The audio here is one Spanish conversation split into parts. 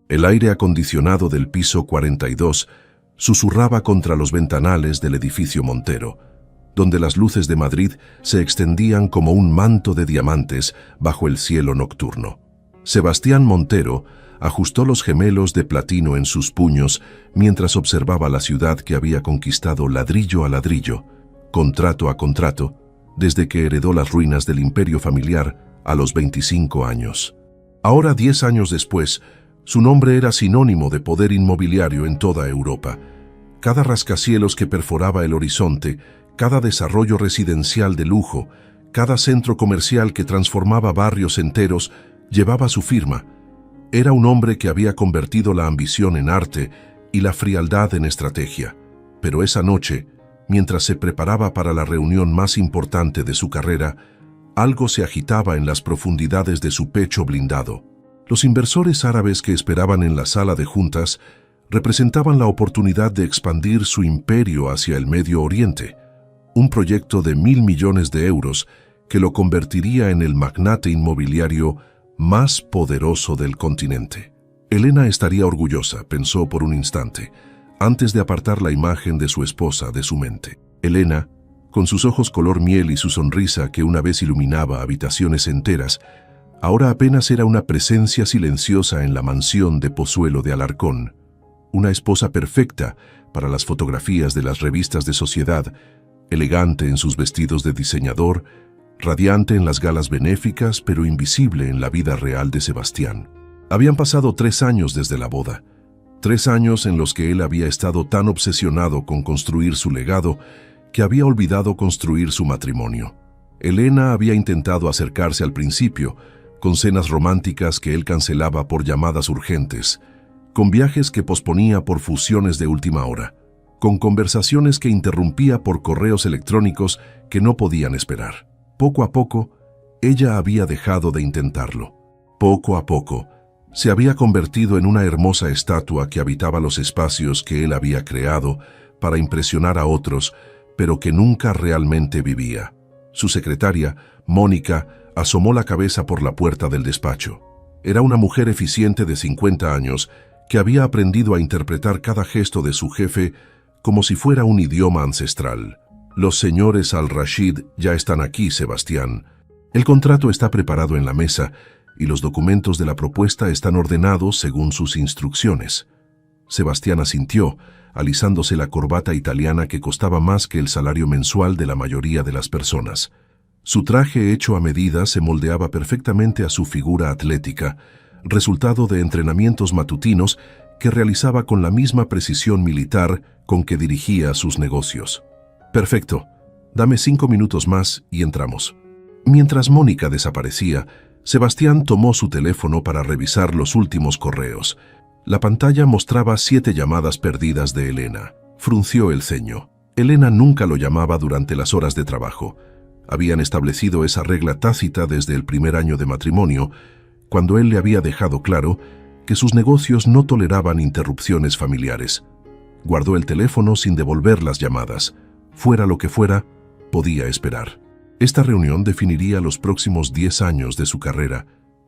El aire acondicionado del piso 42 susurraba contra los ventanales del edificio Montero, donde las luces de Madrid se extendían como un manto de diamantes bajo el cielo nocturno. Sebastián Montero ajustó los gemelos de platino en sus puños mientras observaba la ciudad que había conquistado ladrillo a ladrillo, contrato a contrato, desde que heredó las ruinas del imperio familiar a los 25 años. Ahora, 10 años después, su nombre era sinónimo de poder inmobiliario en toda Europa. Cada rascacielos que perforaba el horizonte, cada desarrollo residencial de lujo, cada centro comercial que transformaba barrios enteros, llevaba su firma. Era un hombre que había convertido la ambición en arte y la frialdad en estrategia. Pero esa noche, mientras se preparaba para la reunión más importante de su carrera, algo se agitaba en las profundidades de su pecho blindado. Los inversores árabes que esperaban en la sala de juntas representaban la oportunidad de expandir su imperio hacia el Medio Oriente, un proyecto de 1.000 millones de euros que lo convertiría en el magnate inmobiliario más poderoso del continente. Elena estaría orgullosa, pensó por un instante, antes de apartar la imagen de su esposa de su mente. Elena, con sus ojos color miel y su sonrisa que una vez iluminaba habitaciones enteras, ahora apenas era una presencia silenciosa en la mansión de Pozuelo de Alarcón, una esposa perfecta para las fotografías de las revistas de sociedad, elegante en sus vestidos de diseñador, radiante en las galas benéficas, pero invisible en la vida real de Sebastián. Habían pasado 3 años desde la boda, 3 años en los que él había estado tan obsesionado con construir su legado que había olvidado construir su matrimonio. Elena había intentado acercarse al principio, con cenas románticas que él cancelaba por llamadas urgentes, con viajes que posponía por fusiones de última hora, con conversaciones que interrumpía por correos electrónicos que no podían esperar. Poco a poco, ella había dejado de intentarlo. Poco a poco, se había convertido en una hermosa estatua que habitaba los espacios que él había creado para impresionar a otros, pero que nunca realmente vivía. Su secretaria, Mónica, asomó la cabeza por la puerta del despacho. Era una mujer eficiente de 50 años que había aprendido a interpretar cada gesto de su jefe como si fuera un idioma ancestral. Los señores Al-Rashid ya están aquí, Sebastián. El contrato está preparado en la mesa y los documentos de la propuesta están ordenados según sus instrucciones. Sebastián asintió, alisándose la corbata italiana que costaba más que el salario mensual de la mayoría de las personas. Su traje hecho a medida se moldeaba perfectamente a su figura atlética, resultado de entrenamientos matutinos que realizaba con la misma precisión militar con que dirigía sus negocios. Perfecto, dame 5 minutos más y entramos. Mientras Mónica desaparecía, Sebastián tomó su teléfono para revisar los últimos correos. La pantalla mostraba 7 llamadas perdidas de Elena. Frunció el ceño. Elena nunca lo llamaba durante las horas de trabajo. Habían establecido esa regla tácita desde el primer año de matrimonio, cuando él le había dejado claro que sus negocios no toleraban interrupciones familiares. Guardó el teléfono sin devolver las llamadas. Fuera lo que fuera, podía esperar. Esta reunión definiría los próximos 10 años de su carrera,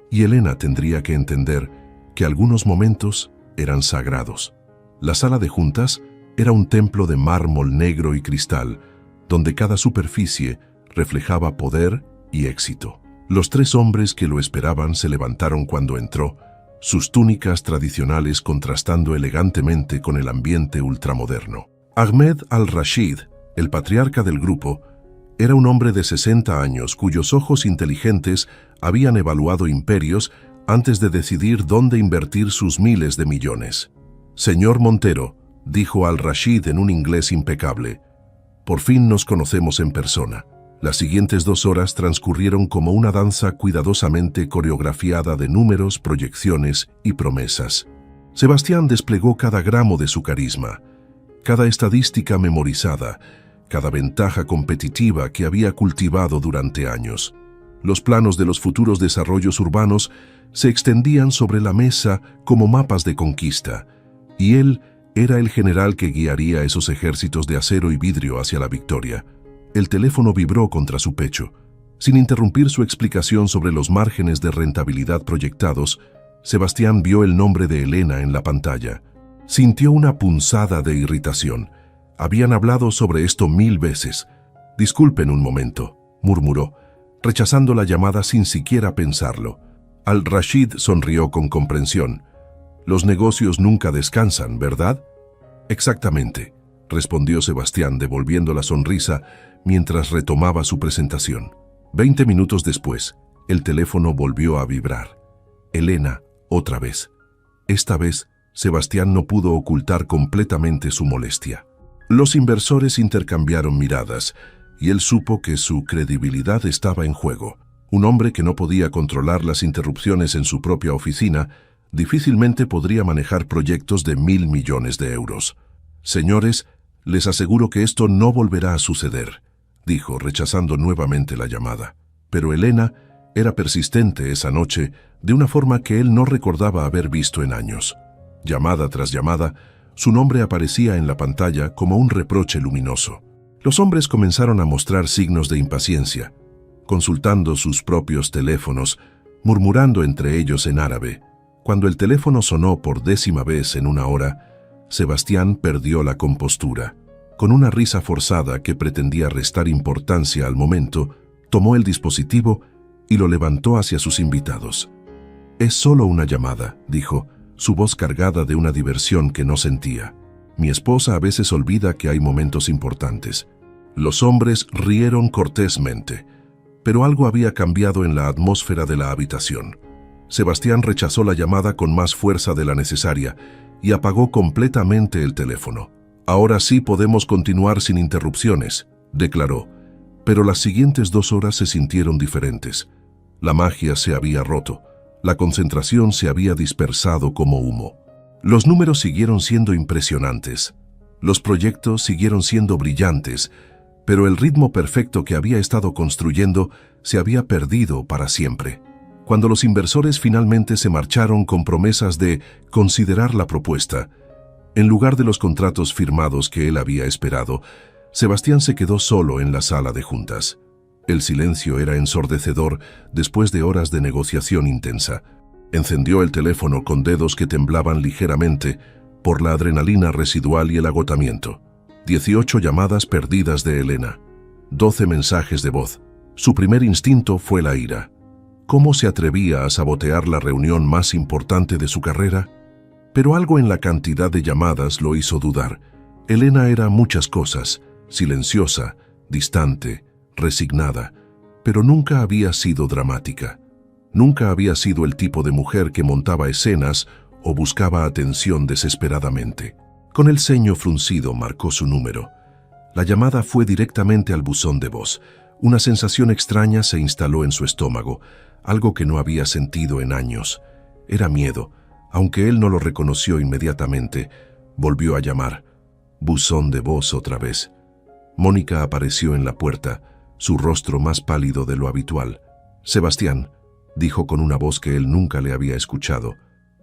y Elena tendría que entender que algunos momentos eran sagrados. La sala de juntas era un templo de mármol negro y cristal, donde cada superficie reflejaba poder y éxito. Los 3 hombres que lo esperaban se levantaron cuando entró, sus túnicas tradicionales contrastando elegantemente con el ambiente ultramoderno. Ahmed Al-Rashid, el patriarca del grupo, era un hombre de 60 años cuyos ojos inteligentes habían evaluado imperios antes de decidir dónde invertir sus miles de millones. «Señor Montero», dijo Al-Rashid en un inglés impecable, «por fin nos conocemos en persona». Las siguientes 2 horas transcurrieron como una danza cuidadosamente coreografiada de números, proyecciones y promesas. Sebastián desplegó cada gramo de su carisma, cada estadística memorizada, cada ventaja competitiva que había cultivado durante años. Los planos de los futuros desarrollos urbanos se extendían sobre la mesa como mapas de conquista, y él era el general que guiaría esos ejércitos de acero y vidrio hacia la victoria. El teléfono vibró contra su pecho. Sin interrumpir su explicación sobre los márgenes de rentabilidad proyectados, Sebastián vio el nombre de Elena en la pantalla. Sintió una punzada de irritación. Habían hablado sobre esto 1000 veces. «Disculpen un momento», murmuró, rechazando la llamada sin siquiera pensarlo. Al-Rashid sonrió con comprensión. «Los negocios nunca descansan, ¿verdad?» «Exactamente», respondió Sebastián devolviendo la sonrisa mientras retomaba su presentación. 20 minutos después, el teléfono volvió a vibrar. Elena, otra vez. Esta vez, Sebastián no pudo ocultar completamente su molestia. Los inversores intercambiaron miradas, y él supo que su credibilidad estaba en juego. Un hombre que no podía controlar las interrupciones en su propia oficina difícilmente podría manejar proyectos de 1.000 millones de euros. «Señores, les aseguro que esto no volverá a suceder», dijo, rechazando nuevamente la llamada. Pero Elena era persistente esa noche de una forma que él no recordaba haber visto en años. Llamada tras llamada, su nombre aparecía en la pantalla como un reproche luminoso. Los hombres comenzaron a mostrar signos de impaciencia, consultando sus propios teléfonos, murmurando entre ellos en árabe. Cuando el teléfono sonó por 10ª vez en una hora, Sebastián perdió la compostura. Con una risa forzada que pretendía restar importancia al momento, tomó el dispositivo y lo levantó hacia sus invitados. «Es solo una llamada», dijo, su voz cargada de una diversión que no sentía. «Mi esposa a veces olvida que hay momentos importantes». Los hombres rieron cortésmente, pero algo había cambiado en la atmósfera de la habitación. Sebastián rechazó la llamada con más fuerza de la necesaria y apagó completamente el teléfono. «Ahora sí podemos continuar sin interrupciones», declaró, pero las siguientes 2 horas se sintieron diferentes. La magia se había roto. La concentración se había dispersado como humo. Los números siguieron siendo impresionantes. Los proyectos siguieron siendo brillantes, pero el ritmo perfecto que había estado construyendo se había perdido para siempre. Cuando los inversores finalmente se marcharon con promesas de considerar la propuesta, en lugar de los contratos firmados que él había esperado, Sebastián se quedó solo en la sala de juntas. El silencio era ensordecedor después de horas de negociación intensa. Encendió el teléfono con dedos que temblaban ligeramente por la adrenalina residual y el agotamiento. 18 llamadas perdidas de Elena. 12 mensajes de voz. Su primer instinto fue la ira. ¿Cómo se atrevía a sabotear la reunión más importante de su carrera? Pero algo en la cantidad de llamadas lo hizo dudar. Elena era muchas cosas: silenciosa, distante, resignada, pero nunca había sido dramática. Nunca había sido el tipo de mujer que montaba escenas o buscaba atención desesperadamente. Con el ceño fruncido marcó su número. La llamada fue directamente al buzón de voz. Una sensación extraña se instaló en su estómago, algo que no había sentido en años. Era miedo. Aunque él no lo reconoció inmediatamente, volvió a llamar. Buzón de voz otra vez. Mónica apareció en la puerta, su rostro más pálido de lo habitual. «Sebastián», dijo con una voz que él nunca le había escuchado,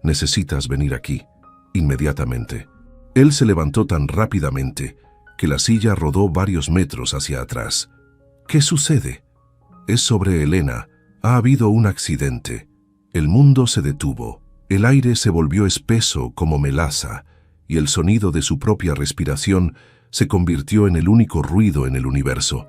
«necesitas venir aquí, inmediatamente». Él se levantó tan rápidamente que la silla rodó varios metros hacia atrás. «¿Qué sucede?» «Es sobre Elena. Ha habido un accidente». El mundo se detuvo. El aire se volvió espeso como melaza y el sonido de su propia respiración se convirtió en el único ruido en el universo.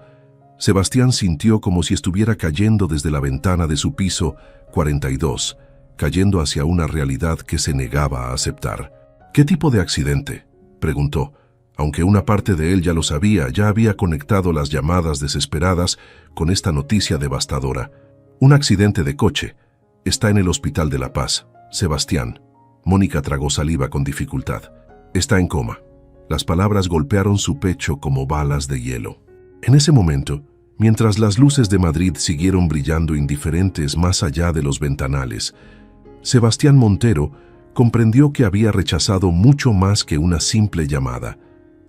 Sebastián sintió como si estuviera cayendo desde la ventana de su piso 42, cayendo hacia una realidad que se negaba a aceptar. «¿Qué tipo de accidente?», preguntó. Aunque una parte de él ya lo sabía, ya había conectado las llamadas desesperadas con esta noticia devastadora. «Un accidente de coche. Está en el Hospital de La Paz. Sebastián». Mónica tragó saliva con dificultad. «Está en coma». Las palabras golpearon su pecho como balas de hielo. En ese momento, mientras las luces de Madrid siguieron brillando indiferentes más allá de los ventanales, Sebastián Montero comprendió que había rechazado mucho más que una simple llamada.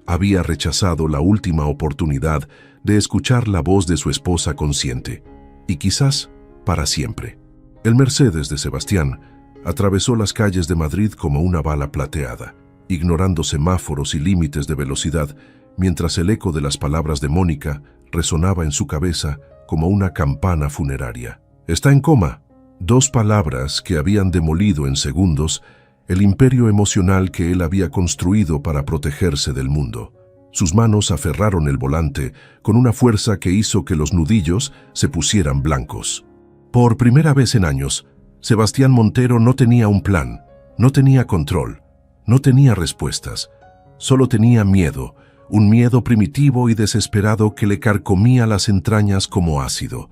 Había rechazado la última oportunidad de escuchar la voz de su esposa consciente, y quizás para siempre. El Mercedes de Sebastián atravesó las calles de Madrid como una bala plateada, ignorando semáforos y límites de velocidad, mientras el eco de las palabras de Mónica resonaba en su cabeza como una campana funeraria. «Está en coma», 2 palabras que habían demolido en segundos el imperio emocional que él había construido para protegerse del mundo. Sus manos aferraron el volante con una fuerza que hizo que los nudillos se pusieran blancos. Por primera vez en años, Sebastián Montero no tenía un plan, no tenía control, no tenía respuestas. Solo tenía miedo, un miedo primitivo y desesperado que le carcomía las entrañas como ácido.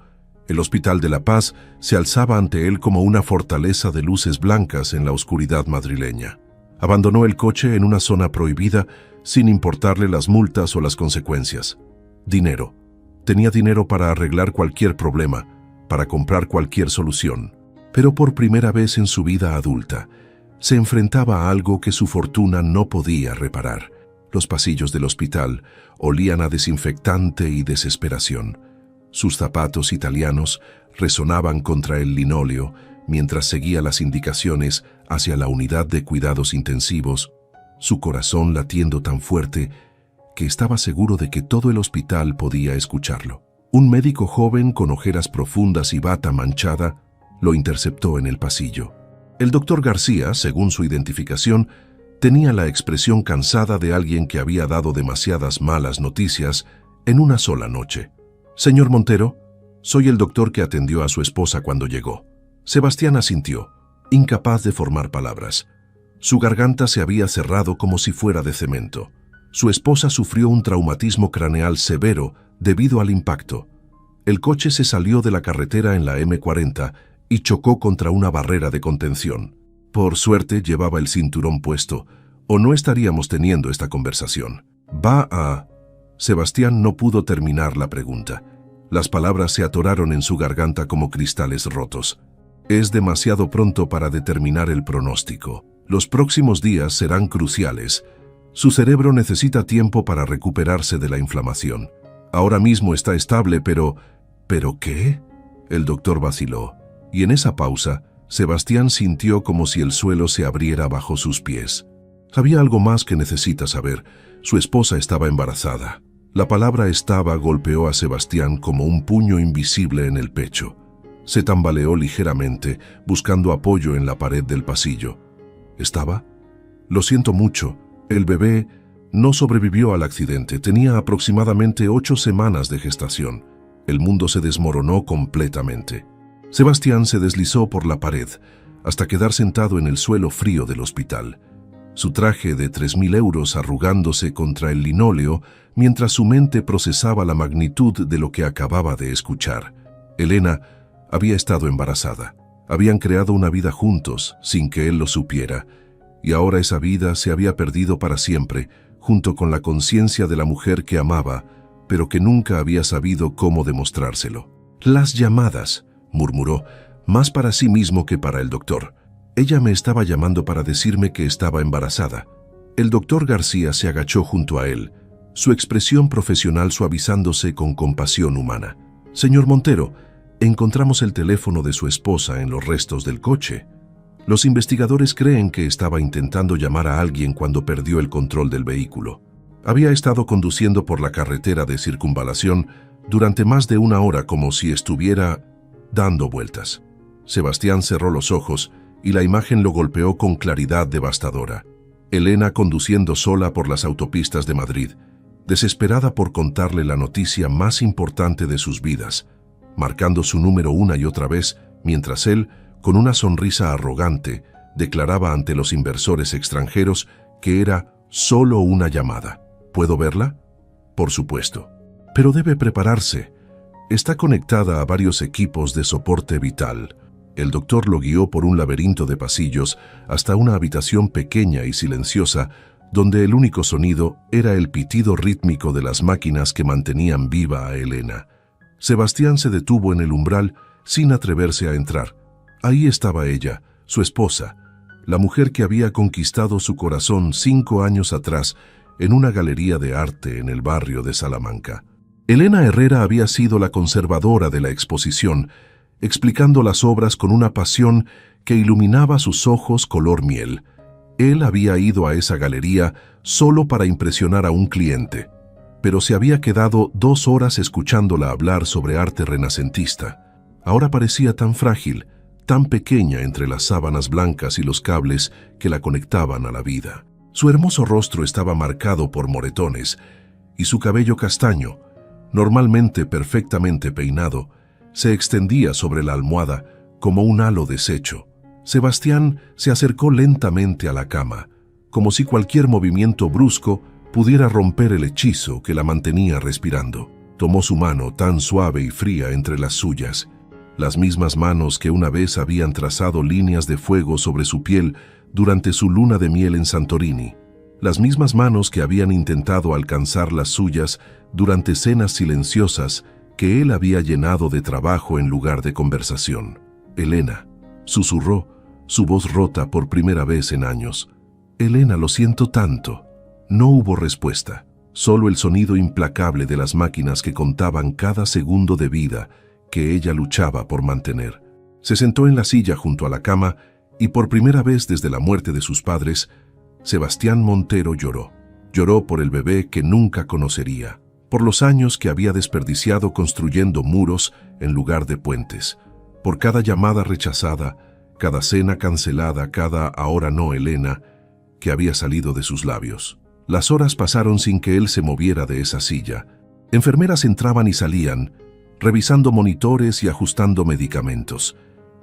El Hospital de la Paz se alzaba ante él como una fortaleza de luces blancas en la oscuridad madrileña. Abandonó el coche en una zona prohibida sin importarle las multas o las consecuencias. Dinero. Tenía dinero para arreglar cualquier problema, para comprar cualquier solución. Pero por primera vez en su vida adulta, se enfrentaba a algo que su fortuna no podía reparar. Los pasillos del hospital olían a desinfectante y desesperación. Sus zapatos italianos resonaban contra el linóleo mientras seguía las indicaciones hacia la unidad de cuidados intensivos, su corazón latiendo tan fuerte que estaba seguro de que todo el hospital podía escucharlo. Un médico joven con ojeras profundas y bata manchada lo interceptó en el pasillo. El doctor García, según su identificación, tenía la expresión cansada de alguien que había dado demasiadas malas noticias en una sola noche. «Señor Montero, soy el doctor que atendió a su esposa cuando llegó». Sebastián asintió, incapaz de formar palabras. Su garganta se había cerrado como si fuera de cemento. Su esposa sufrió un traumatismo craneal severo debido al impacto. El coche se salió de la carretera en la M40 y chocó contra una barrera de contención. Por suerte llevaba el cinturón puesto, o no estaríamos teniendo esta conversación. «Va a...». Sebastián no pudo terminar la pregunta. Las palabras se atoraron en su garganta como cristales rotos. Es demasiado pronto para determinar el pronóstico. Los próximos días serán cruciales. Su cerebro necesita tiempo para recuperarse de la inflamación. Ahora mismo está estable, pero... ¿Pero qué? El doctor vaciló, y en esa pausa, Sebastián sintió como si el suelo se abriera bajo sus pies. Había algo más que necesita saber. Su esposa estaba embarazada. La palabra «estaba» golpeó a Sebastián como un puño invisible en el pecho. Se tambaleó ligeramente, buscando apoyo en la pared del pasillo. ¿Estaba? Lo siento mucho. El bebé no sobrevivió al accidente. Tenía aproximadamente 8 semanas de gestación. El mundo se desmoronó completamente. Sebastián se deslizó por la pared hasta quedar sentado en el suelo frío del hospital. Su traje de 3.000 euros arrugándose contra el linóleo mientras su mente procesaba la magnitud de lo que acababa de escuchar. Elena había estado embarazada. Habían creado una vida juntos, sin que él lo supiera, y ahora esa vida se había perdido para siempre, junto con la conciencia de la mujer que amaba, pero que nunca había sabido cómo demostrárselo. «Las llamadas», murmuró, más para sí mismo que para el doctor. Ella me estaba llamando para decirme que estaba embarazada. El doctor García se agachó junto a él, su expresión profesional suavizándose con compasión humana. «Señor Montero, encontramos el teléfono de su esposa en los restos del coche. Los investigadores creen que estaba intentando llamar a alguien cuando perdió el control del vehículo. Había estado conduciendo por la carretera de circunvalación durante más de 1 hora como si estuviera dando vueltas». Sebastián cerró los ojos y la imagen lo golpeó con claridad devastadora. Elena conduciendo sola por las autopistas de Madrid, desesperada por contarle la noticia más importante de sus vidas, marcando su número una y otra vez, mientras él, con una sonrisa arrogante, declaraba ante los inversores extranjeros que era solo una llamada. ¿Puedo verla? Por supuesto. Pero debe prepararse. Está conectada a varios equipos de soporte vital. El doctor lo guió por un laberinto de pasillos hasta una habitación pequeña y silenciosa, donde el único sonido era el pitido rítmico de las máquinas que mantenían viva a Elena. Sebastián se detuvo en el umbral sin atreverse a entrar. Ahí estaba ella, su esposa, la mujer que había conquistado su corazón 5 años atrás en una galería de arte en el barrio de Salamanca. Elena Herrera había sido la conservadora de la exposición, explicando las obras con una pasión que iluminaba sus ojos color miel. Él había ido a esa galería solo para impresionar a un cliente, pero se había quedado 2 horas escuchándola hablar sobre arte renacentista. Ahora parecía tan frágil, tan pequeña entre las sábanas blancas y los cables que la conectaban a la vida. Su hermoso rostro estaba marcado por moretones y su cabello castaño, normalmente perfectamente peinado, se extendía sobre la almohada como un halo deshecho. Sebastián se acercó lentamente a la cama, como si cualquier movimiento brusco pudiera romper el hechizo que la mantenía respirando. Tomó su mano tan suave y fría entre las suyas, las mismas manos que una vez habían trazado líneas de fuego sobre su piel durante su luna de miel en Santorini, las mismas manos que habían intentado alcanzar las suyas durante cenas silenciosas que él había llenado de trabajo en lugar de conversación. «Elena», susurró, su voz rota por primera vez en años. «Elena, lo siento tanto». No hubo respuesta, solo el sonido implacable de las máquinas que contaban cada segundo de vida que ella luchaba por mantener. Se sentó en la silla junto a la cama y por primera vez desde la muerte de sus padres, Sebastián Montero lloró. Lloró por el bebé que nunca conocería, por los años que había desperdiciado construyendo muros en lugar de puentes, por cada llamada rechazada, cada cena cancelada, cada «ahora no, Elena», que había salido de sus labios. Las horas pasaron sin que él se moviera de esa silla. Enfermeras entraban y salían, revisando monitores y ajustando medicamentos,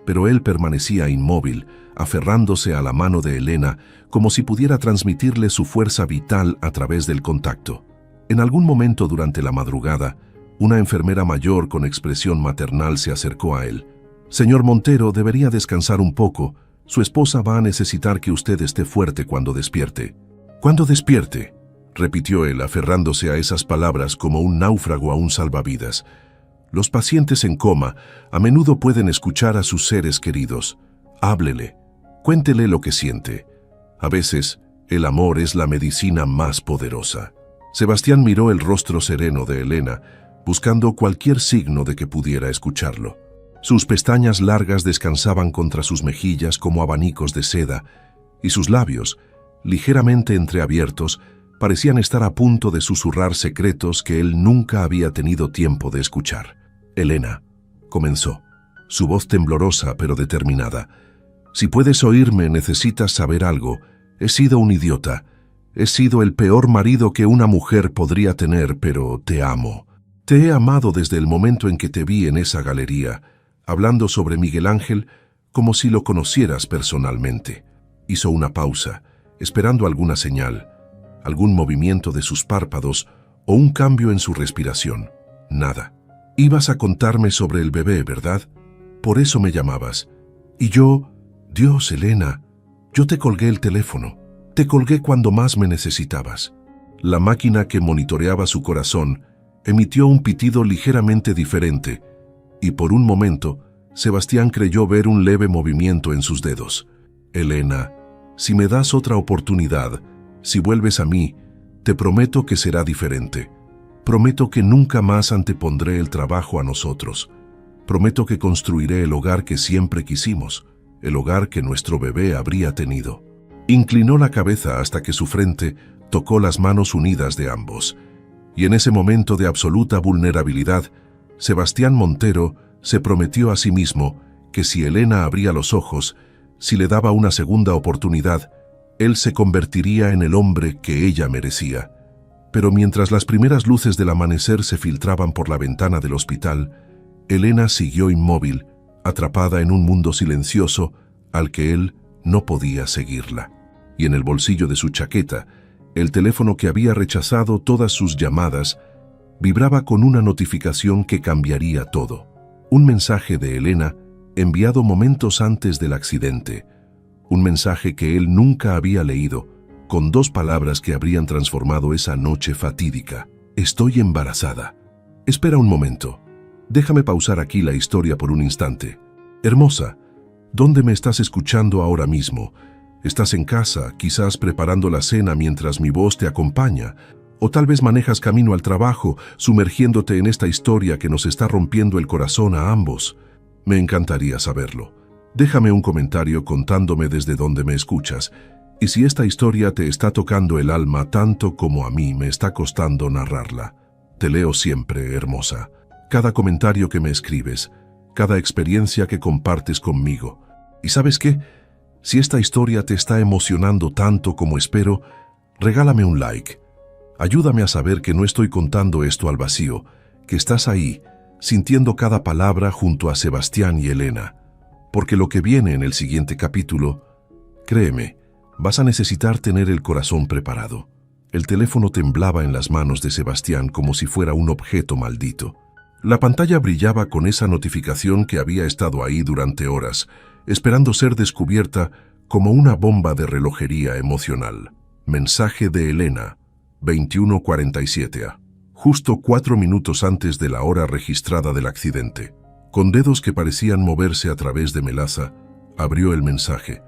pero él permanecía inmóvil, aferrándose a la mano de Elena como si pudiera transmitirle su fuerza vital a través del contacto. En algún momento durante la madrugada, una enfermera mayor con expresión maternal se acercó a él. «Señor Montero, debería descansar un poco. Su esposa va a necesitar que usted esté fuerte cuando despierte». «¿Cuándo despierte?», repitió él, aferrándose a esas palabras como un náufrago a un salvavidas. Los pacientes en coma a menudo pueden escuchar a sus seres queridos. Háblele, cuéntele lo que siente. A veces, el amor es la medicina más poderosa. Sebastián miró el rostro sereno de Elena, buscando cualquier signo de que pudiera escucharlo. Sus pestañas largas descansaban contra sus mejillas como abanicos de seda, y sus labios, ligeramente entreabiertos, parecían estar a punto de susurrar secretos que él nunca había tenido tiempo de escuchar. «Elena», comenzó, su voz temblorosa pero determinada. «Si puedes oírme, necesitas saber algo. He sido un idiota. He sido el peor marido que una mujer podría tener, pero te amo. Te he amado desde el momento en que te vi en esa galería, hablando sobre Miguel Ángel como si lo conocieras personalmente». Hizo una pausa, esperando alguna señal, algún movimiento de sus párpados o un cambio en su respiración. Nada. «Ibas a contarme sobre el bebé, ¿verdad? Por eso me llamabas. Y yo... Dios, Elena, yo te colgué el teléfono. Te colgué cuando más me necesitabas». La máquina que monitoreaba su corazón emitió un pitido ligeramente diferente, y por un momento, Sebastián creyó ver un leve movimiento en sus dedos. «Elena, si me das otra oportunidad, si vuelves a mí, te prometo que será diferente. Prometo que nunca más antepondré el trabajo a nosotros. Prometo que construiré el hogar que siempre quisimos, el hogar que nuestro bebé habría tenido». Inclinó la cabeza hasta que su frente tocó las manos unidas de ambos, y en ese momento de absoluta vulnerabilidad, Sebastián Montero se prometió a sí mismo que si Elena abría los ojos, si le daba una segunda oportunidad, él se convertiría en el hombre que ella merecía. Pero mientras las primeras luces del amanecer se filtraban por la ventana del hospital, Elena siguió inmóvil, atrapada en un mundo silencioso al que él no podía seguirla. Y en el bolsillo de su chaqueta, el teléfono que había rechazado todas sus llamadas vibraba con una notificación que cambiaría todo. Un mensaje de Elena enviado momentos antes del accidente. Un mensaje que él nunca había leído, con dos palabras que habrían transformado esa noche fatídica. «Estoy embarazada. Espera un momento. Déjame pausar aquí la historia por un instante. Hermosa, ¿dónde me estás escuchando ahora mismo? Estás en casa, quizás preparando la cena mientras mi voz te acompaña, o tal vez manejas camino al trabajo, sumergiéndote en esta historia que nos está rompiendo el corazón a ambos. Me encantaría saberlo. Déjame un comentario contándome desde dónde me escuchas, y si esta historia te está tocando el alma tanto como a mí me está costando narrarla. Te leo siempre, hermosa. Cada comentario que me escribes, cada experiencia que compartes conmigo. ¿Y sabes qué? Si esta historia te está emocionando tanto como espero, regálame un like. Ayúdame a saber que no estoy contando esto al vacío, que estás ahí, sintiendo cada palabra junto a Sebastián y Elena. Porque lo que viene en el siguiente capítulo, créeme, vas a necesitar tener el corazón preparado. El teléfono temblaba en las manos de Sebastián como si fuera un objeto maldito. La pantalla brillaba con esa notificación que había estado ahí durante horas, esperando ser descubierta como una bomba de relojería emocional. Mensaje de Elena, 21:47 a. Justo 4 minutos antes de la hora registrada del accidente. Con dedos que parecían moverse a través de melaza, abrió el mensaje.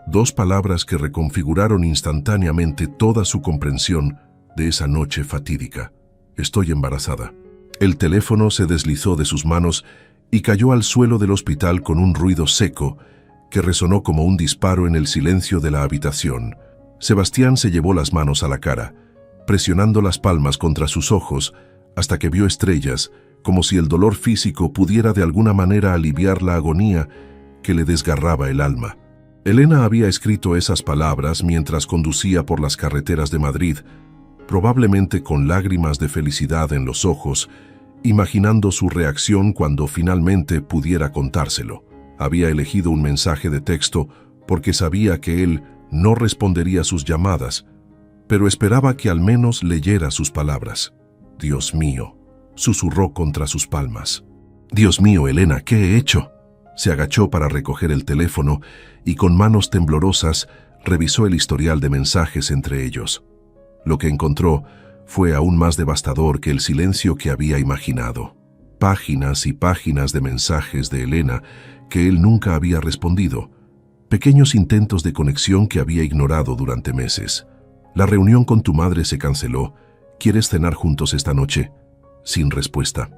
2 palabras que reconfiguraron instantáneamente toda su comprensión de esa noche fatídica. Estoy embarazada. El teléfono se deslizó de sus manos y cayó al suelo del hospital con un ruido seco que resonó como un disparo en el silencio de la habitación. Sebastián se llevó las manos a la cara, presionando las palmas contra sus ojos hasta que vio estrellas, como si el dolor físico pudiera de alguna manera aliviar la agonía que le desgarraba el alma. Elena había escrito esas palabras mientras conducía por las carreteras de Madrid, probablemente con lágrimas de felicidad en los ojos, imaginando su reacción cuando finalmente pudiera contárselo. Había elegido un mensaje de texto porque sabía que él no respondería sus llamadas, pero esperaba que al menos leyera sus palabras. «Dios mío», susurró contra sus palmas. «Dios mío, Elena, ¿qué he hecho?». Se agachó para recoger el teléfono y con manos temblorosas revisó el historial de mensajes entre ellos. Lo que encontró fue aún más devastador que el silencio que había imaginado. Páginas y páginas de mensajes de Elena que él nunca había respondido. Pequeños intentos de conexión que había ignorado durante meses. «La reunión con tu madre se canceló. ¿Quieres cenar juntos esta noche?». Sin respuesta.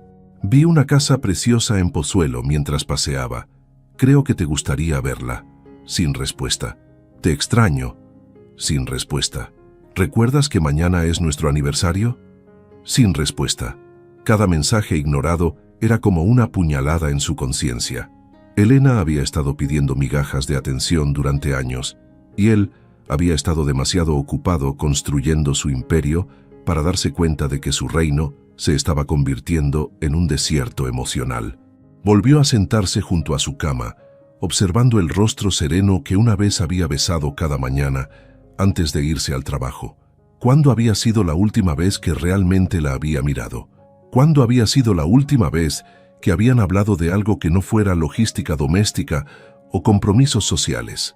«Vi una casa preciosa en Pozuelo mientras paseaba. Creo que te gustaría verla». Sin respuesta. «Te extraño». Sin respuesta. «¿Recuerdas que mañana es nuestro aniversario?». Sin respuesta. Cada mensaje ignorado era como una puñalada en su conciencia. Elena había estado pidiendo migajas de atención durante años, y él había estado demasiado ocupado construyendo su imperio para darse cuenta de que su reino se estaba convirtiendo en un desierto emocional. Volvió a sentarse junto a su cama, observando el rostro sereno que una vez había besado cada mañana antes de irse al trabajo. ¿Cuándo había sido la última vez que realmente la había mirado? ¿Cuándo había sido la última vez que habían hablado de algo que no fuera logística doméstica o compromisos sociales?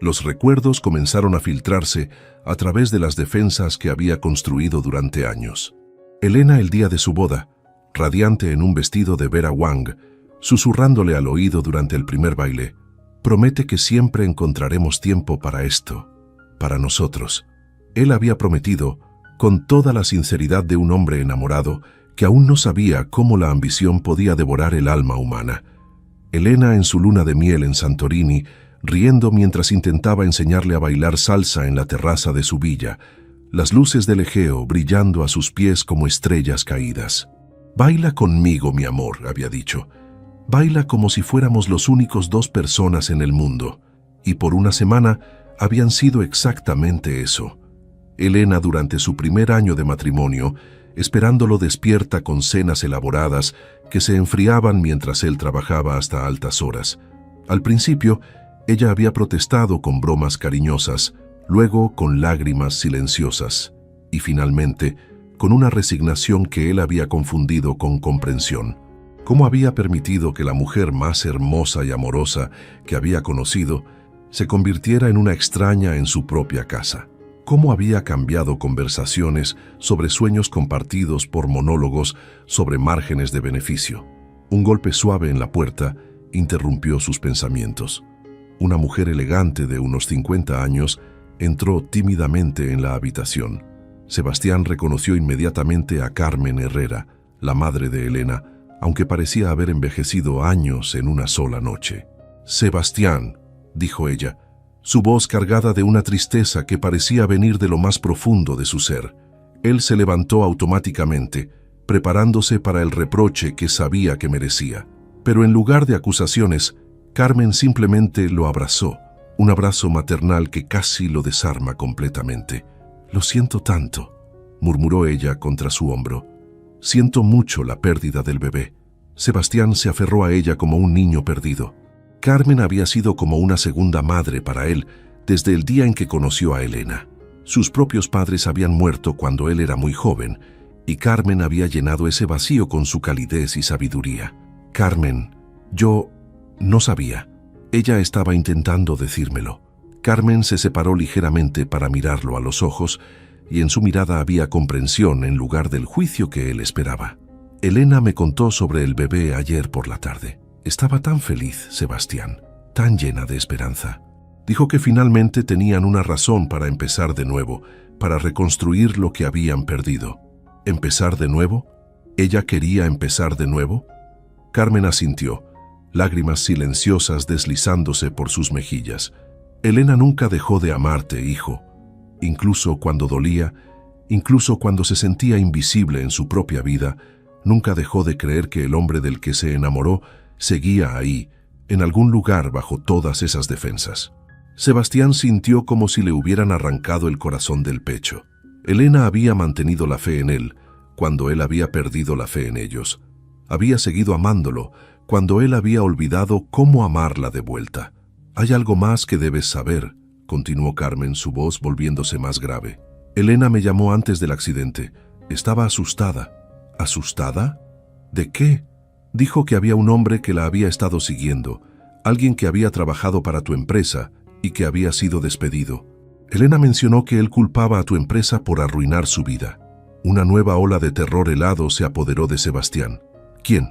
Los recuerdos comenzaron a filtrarse a través de las defensas que había construido durante años. Elena el día de su boda, radiante en un vestido de Vera Wang, susurrándole al oído durante el primer baile, «Promete que siempre encontraremos tiempo para esto, para nosotros». Él había prometido, con toda la sinceridad de un hombre enamorado, que aún no sabía cómo la ambición podía devorar el alma humana. Elena en su luna de miel en Santorini, riendo mientras intentaba enseñarle a bailar salsa en la terraza de su villa, las luces del Egeo brillando a sus pies como estrellas caídas. «Baila conmigo, mi amor», había dicho. «Baila como si fuéramos los únicos 2 personas en el mundo». Y por una semana habían sido exactamente eso. Elena durante su primer año de matrimonio, esperándolo despierta con cenas elaboradas que se enfriaban mientras él trabajaba hasta altas horas. Al principio, ella había protestado con bromas cariñosas, luego con lágrimas silenciosas, y finalmente con una resignación que él había confundido con comprensión. ¿Cómo había permitido que la mujer más hermosa y amorosa que había conocido se convirtiera en una extraña en su propia casa? ¿Cómo había cambiado conversaciones sobre sueños compartidos por monólogos sobre márgenes de beneficio? Un golpe suave en la puerta interrumpió sus pensamientos. Una mujer elegante de unos 50 años entró tímidamente en la habitación. Sebastián reconoció inmediatamente a Carmen Herrera, la madre de Elena, aunque parecía haber envejecido años en una sola noche. «Sebastián», dijo ella, su voz cargada de una tristeza que parecía venir de lo más profundo de su ser. Él se levantó automáticamente, preparándose para el reproche que sabía que merecía. Pero en lugar de acusaciones, Carmen simplemente lo abrazó, un abrazo maternal que casi lo desarma completamente. «Lo siento tanto», murmuró ella contra su hombro. «Siento mucho la pérdida del bebé». Sebastián se aferró a ella como un niño perdido. Carmen había sido como una segunda madre para él desde el día en que conoció a Elena. Sus propios padres habían muerto cuando él era muy joven, y Carmen había llenado ese vacío con su calidez y sabiduría. «Carmen, yo no sabía». Ella estaba intentando decírmelo. Carmen se separó ligeramente para mirarlo a los ojos, y en su mirada había comprensión en lugar del juicio que él esperaba. «Elena me contó sobre el bebé ayer por la tarde. Estaba tan feliz, Sebastián, tan llena de esperanza. Dijo que finalmente tenían una razón para empezar de nuevo, para reconstruir lo que habían perdido». ¿Empezar de nuevo? ¿Ella quería empezar de nuevo? Carmen asintió, lágrimas silenciosas deslizándose por sus mejillas. «Elena nunca dejó de amarte, hijo. Incluso cuando dolía, incluso cuando se sentía invisible en su propia vida, nunca dejó de creer que el hombre del que se enamoró seguía ahí, en algún lugar bajo todas esas defensas». Sebastián sintió como si le hubieran arrancado el corazón del pecho. Elena había mantenido la fe en él cuando él había perdido la fe en ellos. Había seguido amándolo cuando él había olvidado cómo amarla de vuelta. «Hay algo más que debes saber», continuó Carmen, su voz volviéndose más grave. «Elena me llamó antes del accidente. Estaba asustada». «¿Asustada? ¿De qué?» «Dijo que había un hombre que la había estado siguiendo, alguien que había trabajado para tu empresa y que había sido despedido. Elena mencionó que él culpaba a tu empresa por arruinar su vida». Una nueva ola de terror helado se apoderó de Sebastián. «¿Quién?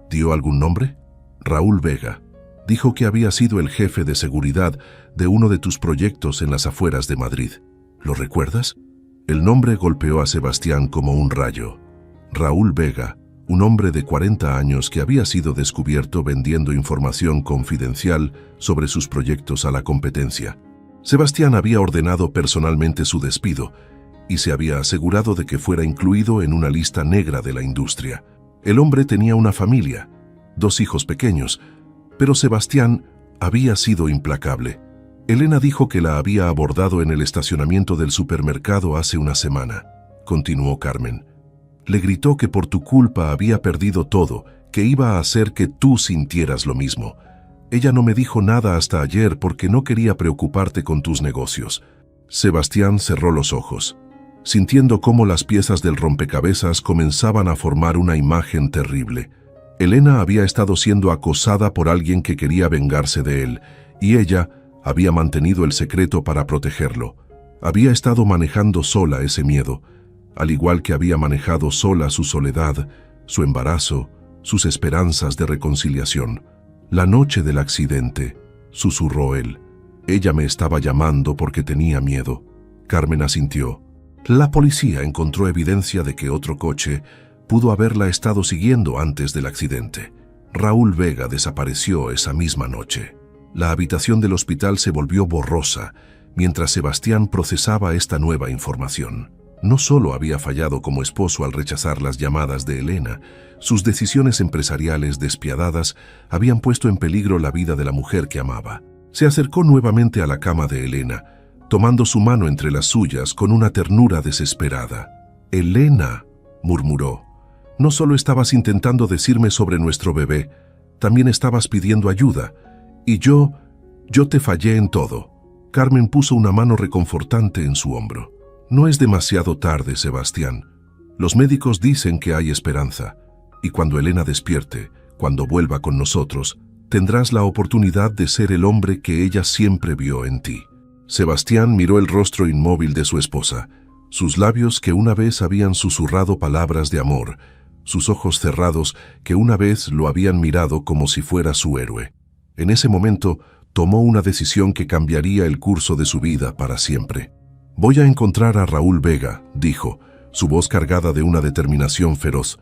¿Dio algún nombre?» «Raúl Vega. Dijo que había sido el jefe de seguridad de uno de tus proyectos en las afueras de Madrid. ¿Lo recuerdas?» El nombre golpeó a Sebastián como un rayo. Raúl Vega, un hombre de 40 años que había sido descubierto vendiendo información confidencial sobre sus proyectos a la competencia. Sebastián había ordenado personalmente su despido y se había asegurado de que fuera incluido en una lista negra de la industria. El hombre tenía una familia, 2 hijos pequeños, pero Sebastián había sido implacable. Elena dijo que la había abordado en el estacionamiento del supermercado hace una semana. Continuó Carmen. Le gritó que por tu culpa había perdido todo, que iba a hacer que tú sintieras lo mismo. Ella no me dijo nada hasta ayer porque no quería preocuparte con tus negocios. Sebastián cerró los ojos, sintiendo cómo las piezas del rompecabezas comenzaban a formar una imagen terrible. Elena había estado siendo acosada por alguien que quería vengarse de él, y ella había mantenido el secreto para protegerlo. Había estado manejando sola ese miedo, al igual que había manejado sola su soledad, su embarazo, sus esperanzas de reconciliación. «La noche del accidente», susurró él. «Ella me estaba llamando porque tenía miedo». Carmen asintió. «La policía encontró evidencia de que otro coche pudo haberla estado siguiendo antes del accidente. Raúl Vega desapareció esa misma noche». La habitación del hospital se volvió borrosa mientras Sebastián procesaba esta nueva información. No solo había fallado como esposo al rechazar las llamadas de Elena, sus decisiones empresariales despiadadas habían puesto en peligro la vida de la mujer que amaba. Se acercó nuevamente a la cama de Elena, tomando su mano entre las suyas con una ternura desesperada. «Elena», murmuró, «no solo estabas intentando decirme sobre nuestro bebé, también estabas pidiendo ayuda, y yo te fallé en todo». Carmen puso una mano reconfortante en su hombro. «No es demasiado tarde, Sebastián. Los médicos dicen que hay esperanza, y cuando Elena despierte, cuando vuelva con nosotros, tendrás la oportunidad de ser el hombre que ella siempre vio en ti». Sebastián miró el rostro inmóvil de su esposa, sus labios que una vez habían susurrado palabras de amor, sus ojos cerrados que una vez lo habían mirado como si fuera su héroe. En ese momento, tomó una decisión que cambiaría el curso de su vida para siempre. «Voy a encontrar a Raúl Vega», dijo, su voz cargada de una determinación feroz.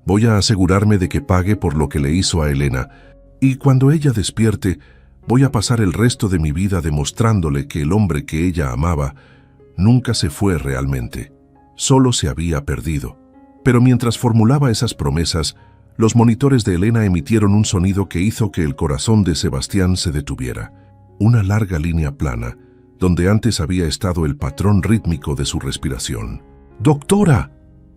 «Voy a asegurarme de que pague por lo que le hizo a Elena, y cuando ella despierte, voy a pasar el resto de mi vida demostrándole que el hombre que ella amaba nunca se fue realmente, solo se había perdido». Pero mientras formulaba esas promesas, Los monitores de Elena emitieron un sonido que hizo que el corazón de Sebastián se detuviera. Una larga línea plana, donde antes había estado el patrón rítmico de su respiración. ¡Doctora!,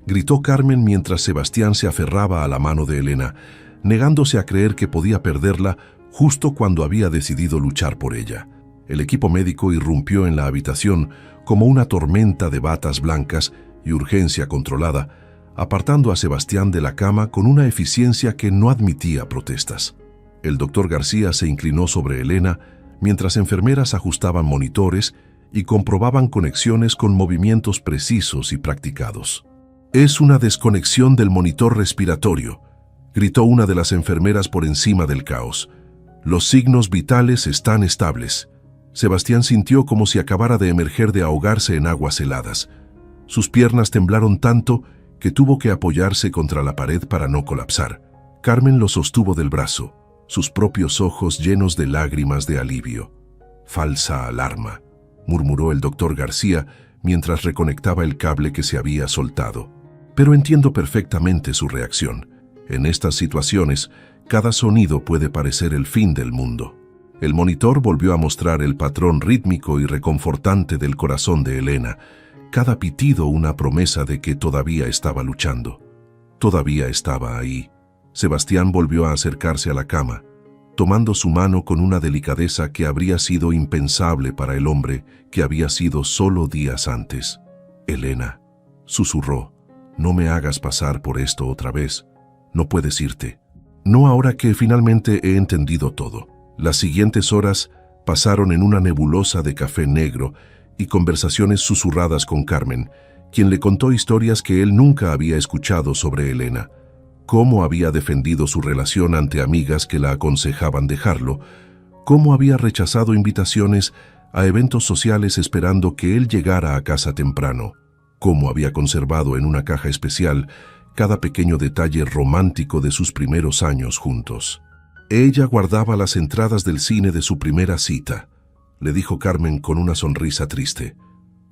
gritó Carmen mientras Sebastián se aferraba a la mano de Elena, negándose a creer que podía perderla justo cuando había decidido luchar por ella. El equipo médico irrumpió en la habitación como una tormenta de batas blancas y urgencia controlada, apartando a Sebastián de la cama con una eficiencia que no admitía protestas. El doctor García se inclinó sobre Elena mientras enfermeras ajustaban monitores y comprobaban conexiones con movimientos precisos y practicados. «Es una desconexión del monitor respiratorio», gritó una de las enfermeras por encima del caos. «Los signos vitales están estables». Sebastián sintió como si acabara de emerger de ahogarse en aguas heladas. Sus piernas temblaron tanto que tuvo que apoyarse contra la pared para no colapsar. Carmen lo sostuvo del brazo, sus propios ojos llenos de lágrimas de alivio. «Falsa alarma», murmuró el doctor García mientras reconectaba el cable que se había soltado. «Pero entiendo perfectamente su reacción. En estas situaciones, cada sonido puede parecer el fin del mundo». El monitor volvió a mostrar el patrón rítmico y reconfortante del corazón de Elena, cada pitido una promesa de que todavía estaba luchando. Todavía estaba ahí. Sebastián volvió a acercarse a la cama, tomando su mano con una delicadeza que habría sido impensable para el hombre que había sido solo días antes. «Elena», susurró, «no me hagas pasar por esto otra vez. No puedes irte. No ahora que finalmente he entendido todo». Las siguientes horas pasaron en una nebulosa de café negro y conversaciones susurradas con Carmen, quien le contó historias que él nunca había escuchado sobre Elena. Cómo había defendido su relación ante amigas que la aconsejaban dejarlo, cómo había rechazado invitaciones a eventos sociales esperando que él llegara a casa temprano, cómo había conservado en una caja especial cada pequeño detalle romántico de sus primeros años juntos. «Ella guardaba las entradas del cine de su primera cita», le dijo Carmen con una sonrisa triste.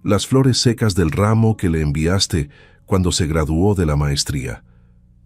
«Las flores secas del ramo que le enviaste cuando se graduó de la maestría.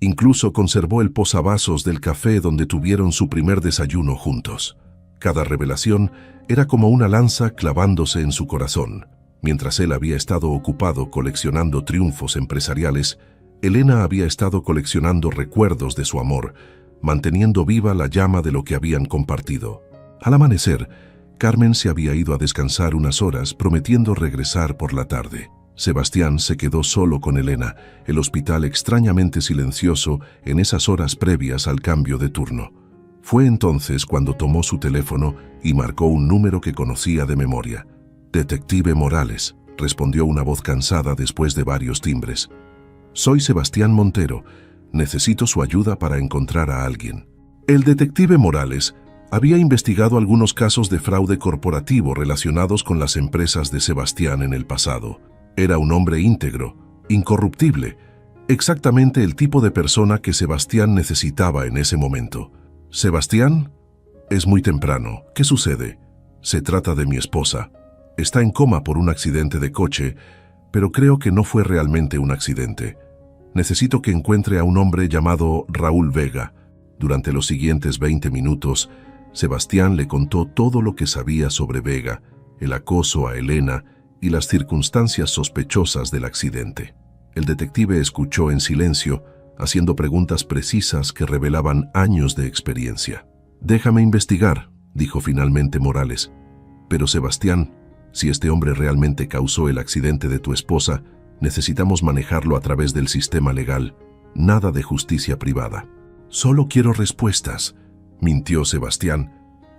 Incluso conservó el posavasos del café donde tuvieron su primer desayuno juntos». Cada revelación era como una lanza clavándose en su corazón. Mientras él había estado ocupado coleccionando triunfos empresariales, Elena había estado coleccionando recuerdos de su amor, manteniendo viva la llama de lo que habían compartido. Al amanecer, Carmen se había ido a descansar unas horas, prometiendo regresar por la tarde. Sebastián se quedó solo con Elena, el hospital extrañamente silencioso en esas horas previas al cambio de turno. Fue entonces cuando tomó su teléfono y marcó un número que conocía de memoria. «Detective Morales», respondió una voz cansada después de varios timbres. «Soy Sebastián Montero. Necesito su ayuda para encontrar a alguien». El detective Morales había investigado algunos casos de fraude corporativo relacionados con las empresas de Sebastián en el pasado. Era un hombre íntegro, incorruptible, exactamente el tipo de persona que Sebastián necesitaba en ese momento. «Sebastián, es muy temprano. ¿Qué sucede?» «Se trata de mi esposa. Está en coma por un accidente de coche, pero creo que no fue realmente un accidente. Necesito que encuentre a un hombre llamado Raúl Vega». Durante los siguientes 20 minutos, Sebastián le contó todo lo que sabía sobre Vega, el acoso a Elena y las circunstancias sospechosas del accidente. El detective escuchó en silencio, haciendo preguntas precisas que revelaban años de experiencia. «Déjame investigar», dijo finalmente Morales. «Pero Sebastián, si este hombre realmente causó el accidente de tu esposa, necesitamos manejarlo a través del sistema legal. Nada de justicia privada». «Solo quiero respuestas», mintió Sebastián,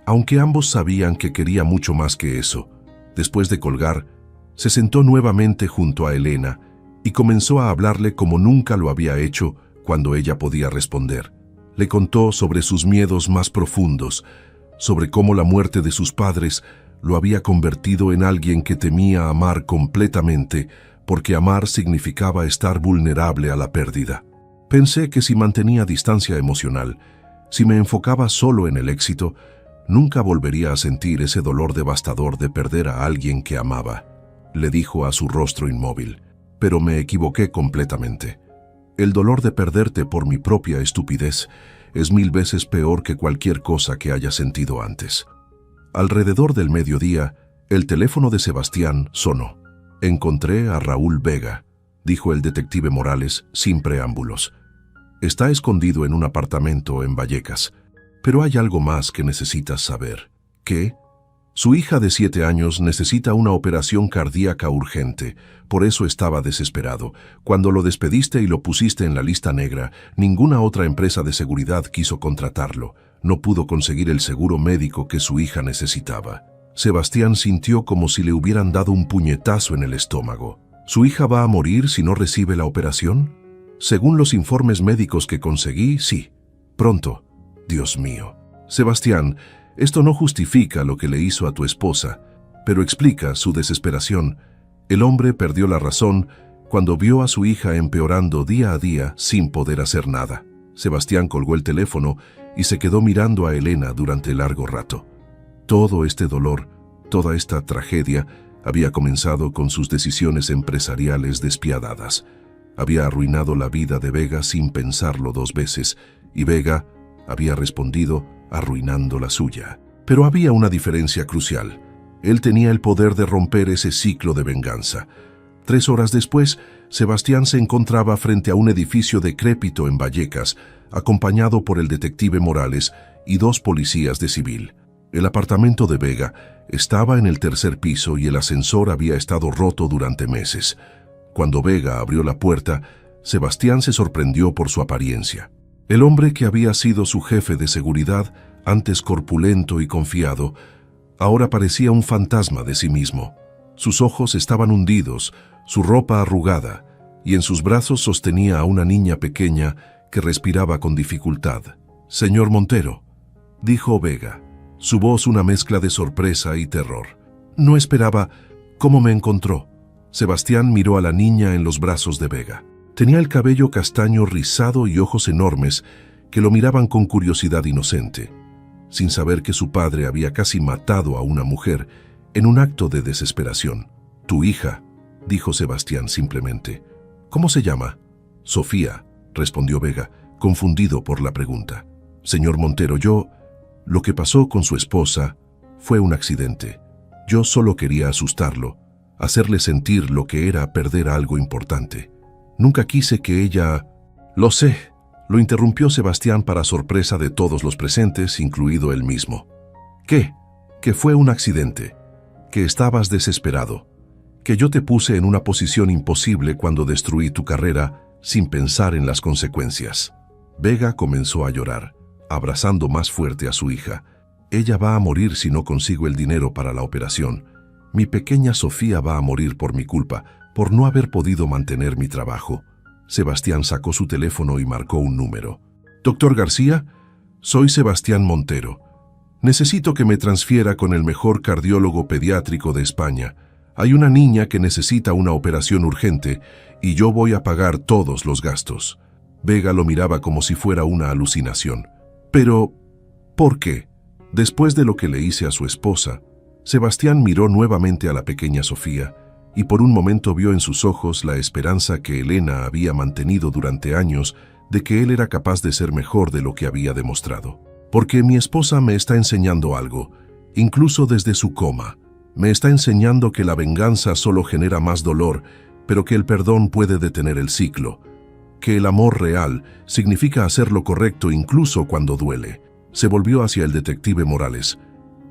aunque ambos sabían que quería mucho más que eso. Después de colgar, se sentó nuevamente junto a Elena y comenzó a hablarle como nunca lo había hecho cuando ella podía responder. Le contó sobre sus miedos más profundos, sobre cómo la muerte de sus padres lo había convertido en alguien que temía amar completamente, porque amar significaba estar vulnerable a la pérdida. «Pensé que si mantenía distancia emocional, si me enfocaba solo en el éxito, nunca volvería a sentir ese dolor devastador de perder a alguien que amaba», le dijo a su rostro inmóvil. «Pero me equivoqué completamente. El dolor de perderte por mi propia estupidez es 1000 veces peor que cualquier cosa que haya sentido antes. Alrededor del mediodía, el teléfono de Sebastián sonó. Encontré a Raúl Vega, dijo el detective Morales sin preámbulos. Está escondido en un apartamento en Vallecas, pero hay algo más que necesitas saber. ¿Qué? Su hija de 7 años necesita una operación cardíaca urgente, por eso estaba desesperado. Cuando lo despediste y lo pusiste en la lista negra, ninguna otra empresa de seguridad quiso contratarlo. No pudo conseguir el seguro médico que su hija necesitaba. Sebastián sintió como si le hubieran dado un puñetazo en el estómago. ¿Su hija va a morir si no recibe la operación? Según los informes médicos que conseguí, sí. Pronto. Dios mío. Sebastián, esto no justifica lo que le hizo a tu esposa, pero explica su desesperación. El hombre perdió la razón cuando vio a su hija empeorando día a día sin poder hacer nada. Sebastián colgó el teléfono y se quedó mirando a Elena durante largo rato. Todo este dolor, toda esta tragedia, había comenzado con sus decisiones empresariales despiadadas. Había arruinado la vida de Vega sin pensarlo 2 veces, y Vega había respondido arruinando la suya. Pero había una diferencia crucial. Él tenía el poder de romper ese ciclo de venganza. 3 horas después, Sebastián se encontraba frente a un edificio decrépito en Vallecas, acompañado por el detective Morales y 2 policías de civil. El apartamento de Vega estaba en el 3er piso y el ascensor había estado roto durante meses. Cuando Vega abrió la puerta, Sebastián se sorprendió por su apariencia. El hombre que había sido su jefe de seguridad, antes corpulento y confiado, ahora parecía un fantasma de sí mismo. Sus ojos estaban hundidos, su ropa arrugada, y en sus brazos sostenía a una niña pequeña que respiraba con dificultad. «Señor Montero», dijo Vega, su voz una mezcla de sorpresa y terror. «No esperaba. ¿Cómo me encontró?» Sebastián miró a la niña en los brazos de Vega. Tenía el cabello castaño rizado y ojos enormes que lo miraban con curiosidad inocente, sin saber que su padre había casi matado a una mujer en un acto de desesperación. «Tu hija», dijo Sebastián simplemente. «¿Cómo se llama?» «Sofía», respondió Vega, confundido por la pregunta. «Señor Montero, lo que pasó con su esposa fue un accidente. Yo solo quería asustarlo, hacerle sentir lo que era perder algo importante. Nunca quise que ella...» «Lo sé», lo interrumpió Sebastián para sorpresa de todos los presentes, incluido él mismo. «¿Qué? Que fue un accidente, que estabas desesperado, que yo te puse en una posición imposible cuando destruí tu carrera sin pensar en las consecuencias». Vega comenzó a llorar, abrazando más fuerte a su hija. «Ella va a morir si no consigo el dinero para la operación. Mi pequeña Sofía va a morir por mi culpa, por no haber podido mantener mi trabajo». Sebastián sacó su teléfono y marcó un número. «Doctor García, soy Sebastián Montero. Necesito que me transfiera con el mejor cardiólogo pediátrico de España. Hay una niña que necesita una operación urgente y yo voy a pagar todos los gastos». Vega lo miraba como si fuera una alucinación. «Pero, ¿por qué?» Después de lo que le hice a su esposa, Sebastián miró nuevamente a la pequeña Sofía y por un momento vio en sus ojos la esperanza que Elena había mantenido durante años de que él era capaz de ser mejor de lo que había demostrado. «Porque mi esposa me está enseñando algo, incluso desde su coma. Me está enseñando que la venganza solo genera más dolor, pero que el perdón puede detener el ciclo. Que el amor real significa hacer lo correcto incluso cuando duele». Se volvió hacia el detective Morales.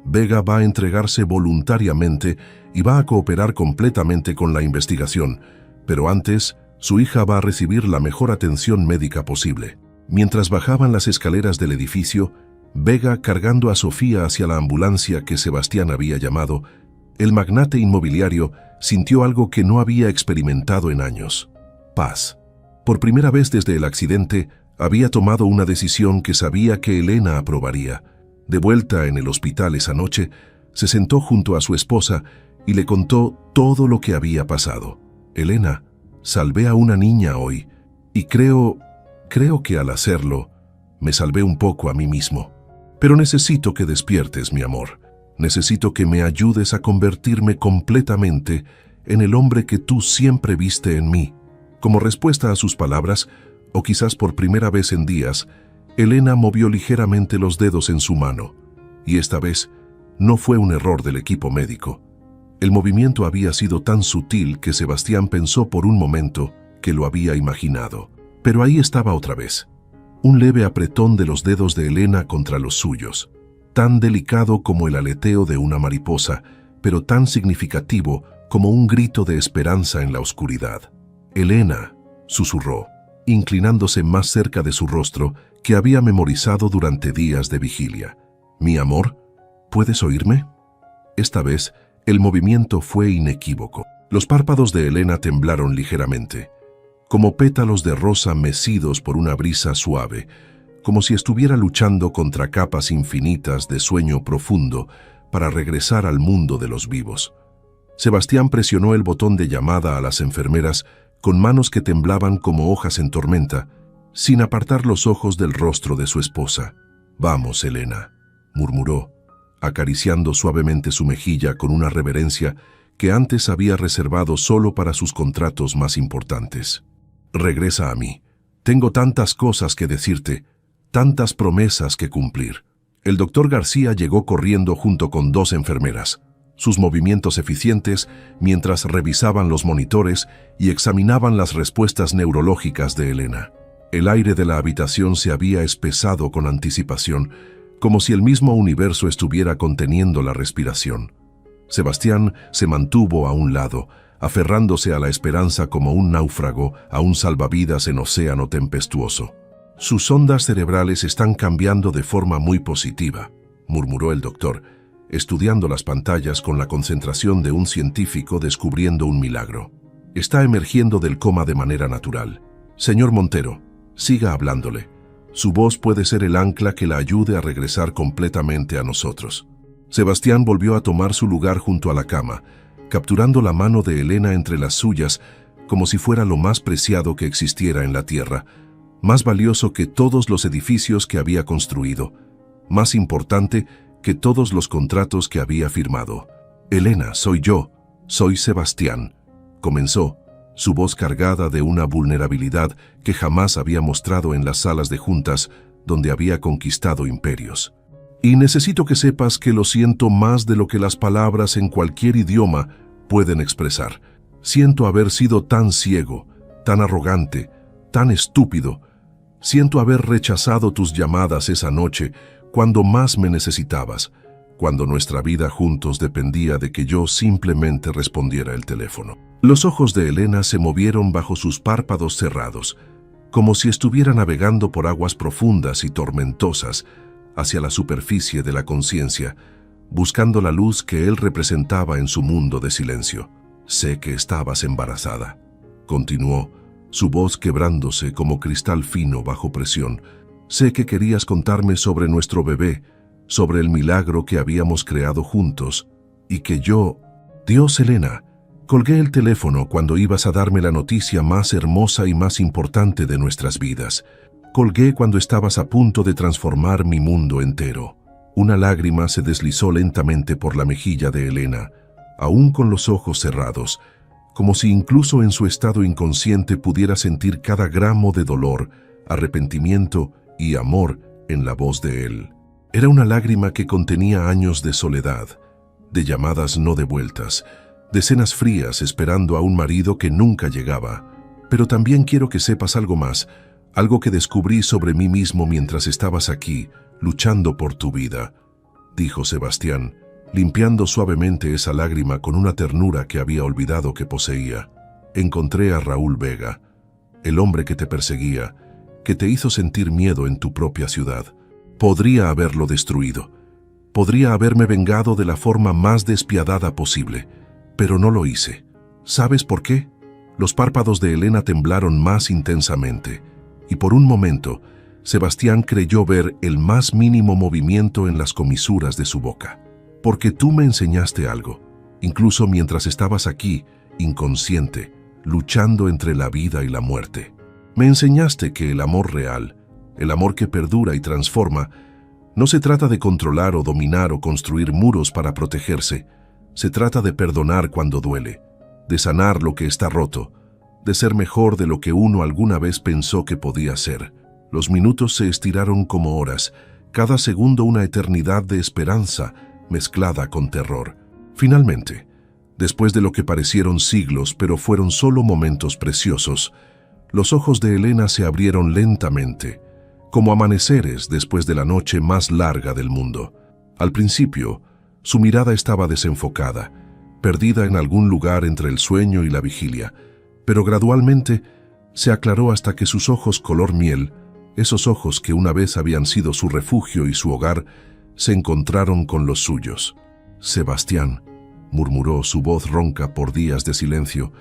«Vega va a entregarse voluntariamente y va a cooperar completamente con la investigación, pero antes, su hija va a recibir la mejor atención médica posible». Mientras bajaban las escaleras del edificio, Vega cargando a Sofía hacia la ambulancia que Sebastián había llamado, el magnate inmobiliario sintió algo que no había experimentado en años: paz. Por primera vez desde el accidente, había tomado una decisión que sabía que Elena aprobaría. De vuelta en el hospital esa noche, se sentó junto a su esposa y le contó todo lo que había pasado. «Elena, salvé a una niña hoy, y creo que al hacerlo, me salvé un poco a mí mismo. Pero necesito que despiertes, mi amor. Necesito que me ayudes a convertirme completamente en el hombre que tú siempre viste en mí». Como respuesta a sus palabras, O quizás por primera vez en días, Elena movió ligeramente los dedos en su mano, y esta vez no fue un error del equipo médico. El movimiento había sido tan sutil que Sebastián pensó por un momento que lo había imaginado. Pero ahí estaba otra vez, un leve apretón de los dedos de Elena contra los suyos, tan delicado como el aleteo de una mariposa, pero tan significativo como un grito de esperanza en la oscuridad. «Elena», susurró, inclinándose más cerca de su rostro que había memorizado durante días de vigilia. «Mi amor, ¿puedes oírme?». Esta vez, el movimiento fue inequívoco. Los párpados de Elena temblaron ligeramente, como pétalos de rosa mecidos por una brisa suave, como si estuviera luchando contra capas infinitas de sueño profundo para regresar al mundo de los vivos. Sebastián presionó el botón de llamada a las enfermeras con manos que temblaban como hojas en tormenta, sin apartar los ojos del rostro de su esposa. «Vamos, Elena», murmuró, acariciando suavemente su mejilla con una reverencia que antes había reservado solo para sus contratos más importantes. «Regresa a mí. Tengo tantas cosas que decirte, tantas promesas que cumplir». El doctor García llegó corriendo junto con 2 enfermeras, sus movimientos eficientes mientras revisaban los monitores y examinaban las respuestas neurológicas de Elena. El aire de la habitación se había espesado con anticipación, como si el mismo universo estuviera conteniendo la respiración. Sebastián se mantuvo a un lado, aferrándose a la esperanza como un náufrago a un salvavidas en océano tempestuoso. «Sus ondas cerebrales están cambiando de forma muy positiva», murmuró el doctor, estudiando las pantallas con la concentración de un científico descubriendo un milagro. «Está emergiendo del coma de manera natural. Señor Montero, siga hablándole. Su voz puede ser el ancla que la ayude a regresar completamente a nosotros». Sebastián volvió a tomar su lugar junto a la cama, capturando la mano de Elena entre las suyas como si fuera lo más preciado que existiera en la tierra, más valioso que todos los edificios que había construido, más importante que todos los contratos que había firmado. «Elena, soy yo, soy Sebastián», comenzó, su voz cargada de una vulnerabilidad que jamás había mostrado en las salas de juntas donde había conquistado imperios. «Y necesito que sepas que lo siento más de lo que las palabras en cualquier idioma pueden expresar. Siento haber sido tan ciego, tan arrogante, tan estúpido. Siento haber rechazado tus llamadas esa noche cuando más me necesitabas, cuando nuestra vida juntos dependía de que yo simplemente respondiera el teléfono». Los ojos de Elena se movieron bajo sus párpados cerrados, como si estuviera navegando por aguas profundas y tormentosas hacia la superficie de la conciencia, buscando la luz que él representaba en su mundo de silencio. «Sé que estabas embarazada», continuó, su voz quebrándose como cristal fino bajo presión. «Sé que querías contarme sobre nuestro bebé, sobre el milagro que habíamos creado juntos, y que yo...». «Dios, Elena, colgué el teléfono cuando ibas a darme la noticia más hermosa y más importante de nuestras vidas. Colgué cuando estabas a punto de transformar mi mundo entero». Una lágrima se deslizó lentamente por la mejilla de Elena, aún con los ojos cerrados, como si incluso en su estado inconsciente pudiera sentir cada gramo de dolor, arrepentimiento y amor en la voz de él. Era una lágrima que contenía años de soledad, de llamadas no devueltas, de cenas frías esperando a un marido que nunca llegaba. «Pero también quiero que sepas algo más, algo que descubrí sobre mí mismo mientras estabas aquí, luchando por tu vida», dijo Sebastián, limpiando suavemente esa lágrima con una ternura que había olvidado que poseía. «Encontré a Raúl Vega, el hombre que te perseguía, que te hizo sentir miedo en tu propia ciudad. Podría haberlo destruido. Podría haberme vengado de la forma más despiadada posible, pero no lo hice. ¿Sabes por qué?». Los párpados de Elena temblaron más intensamente, y por un momento, Sebastián creyó ver el más mínimo movimiento en las comisuras de su boca. «Porque tú me enseñaste algo, incluso mientras estabas aquí, inconsciente, luchando entre la vida y la muerte. Me enseñaste que el amor real, el amor que perdura y transforma, no se trata de controlar o dominar o construir muros para protegerse. Se trata de perdonar cuando duele, de sanar lo que está roto, de ser mejor de lo que uno alguna vez pensó que podía ser. Los minutos se estiraron como horas, cada segundo una eternidad de esperanza mezclada con terror. Finalmente, después de lo que parecieron siglos, pero fueron solo momentos preciosos, los ojos de Elena se abrieron lentamente, como amaneceres después de la noche más larga del mundo. Al principio, su mirada estaba desenfocada, perdida en algún lugar entre el sueño y la vigilia, pero gradualmente se aclaró hasta que sus ojos color miel, esos ojos que una vez habían sido su refugio y su hogar, se encontraron con los suyos. «Sebastián», murmuró, su voz ronca por días de silencio,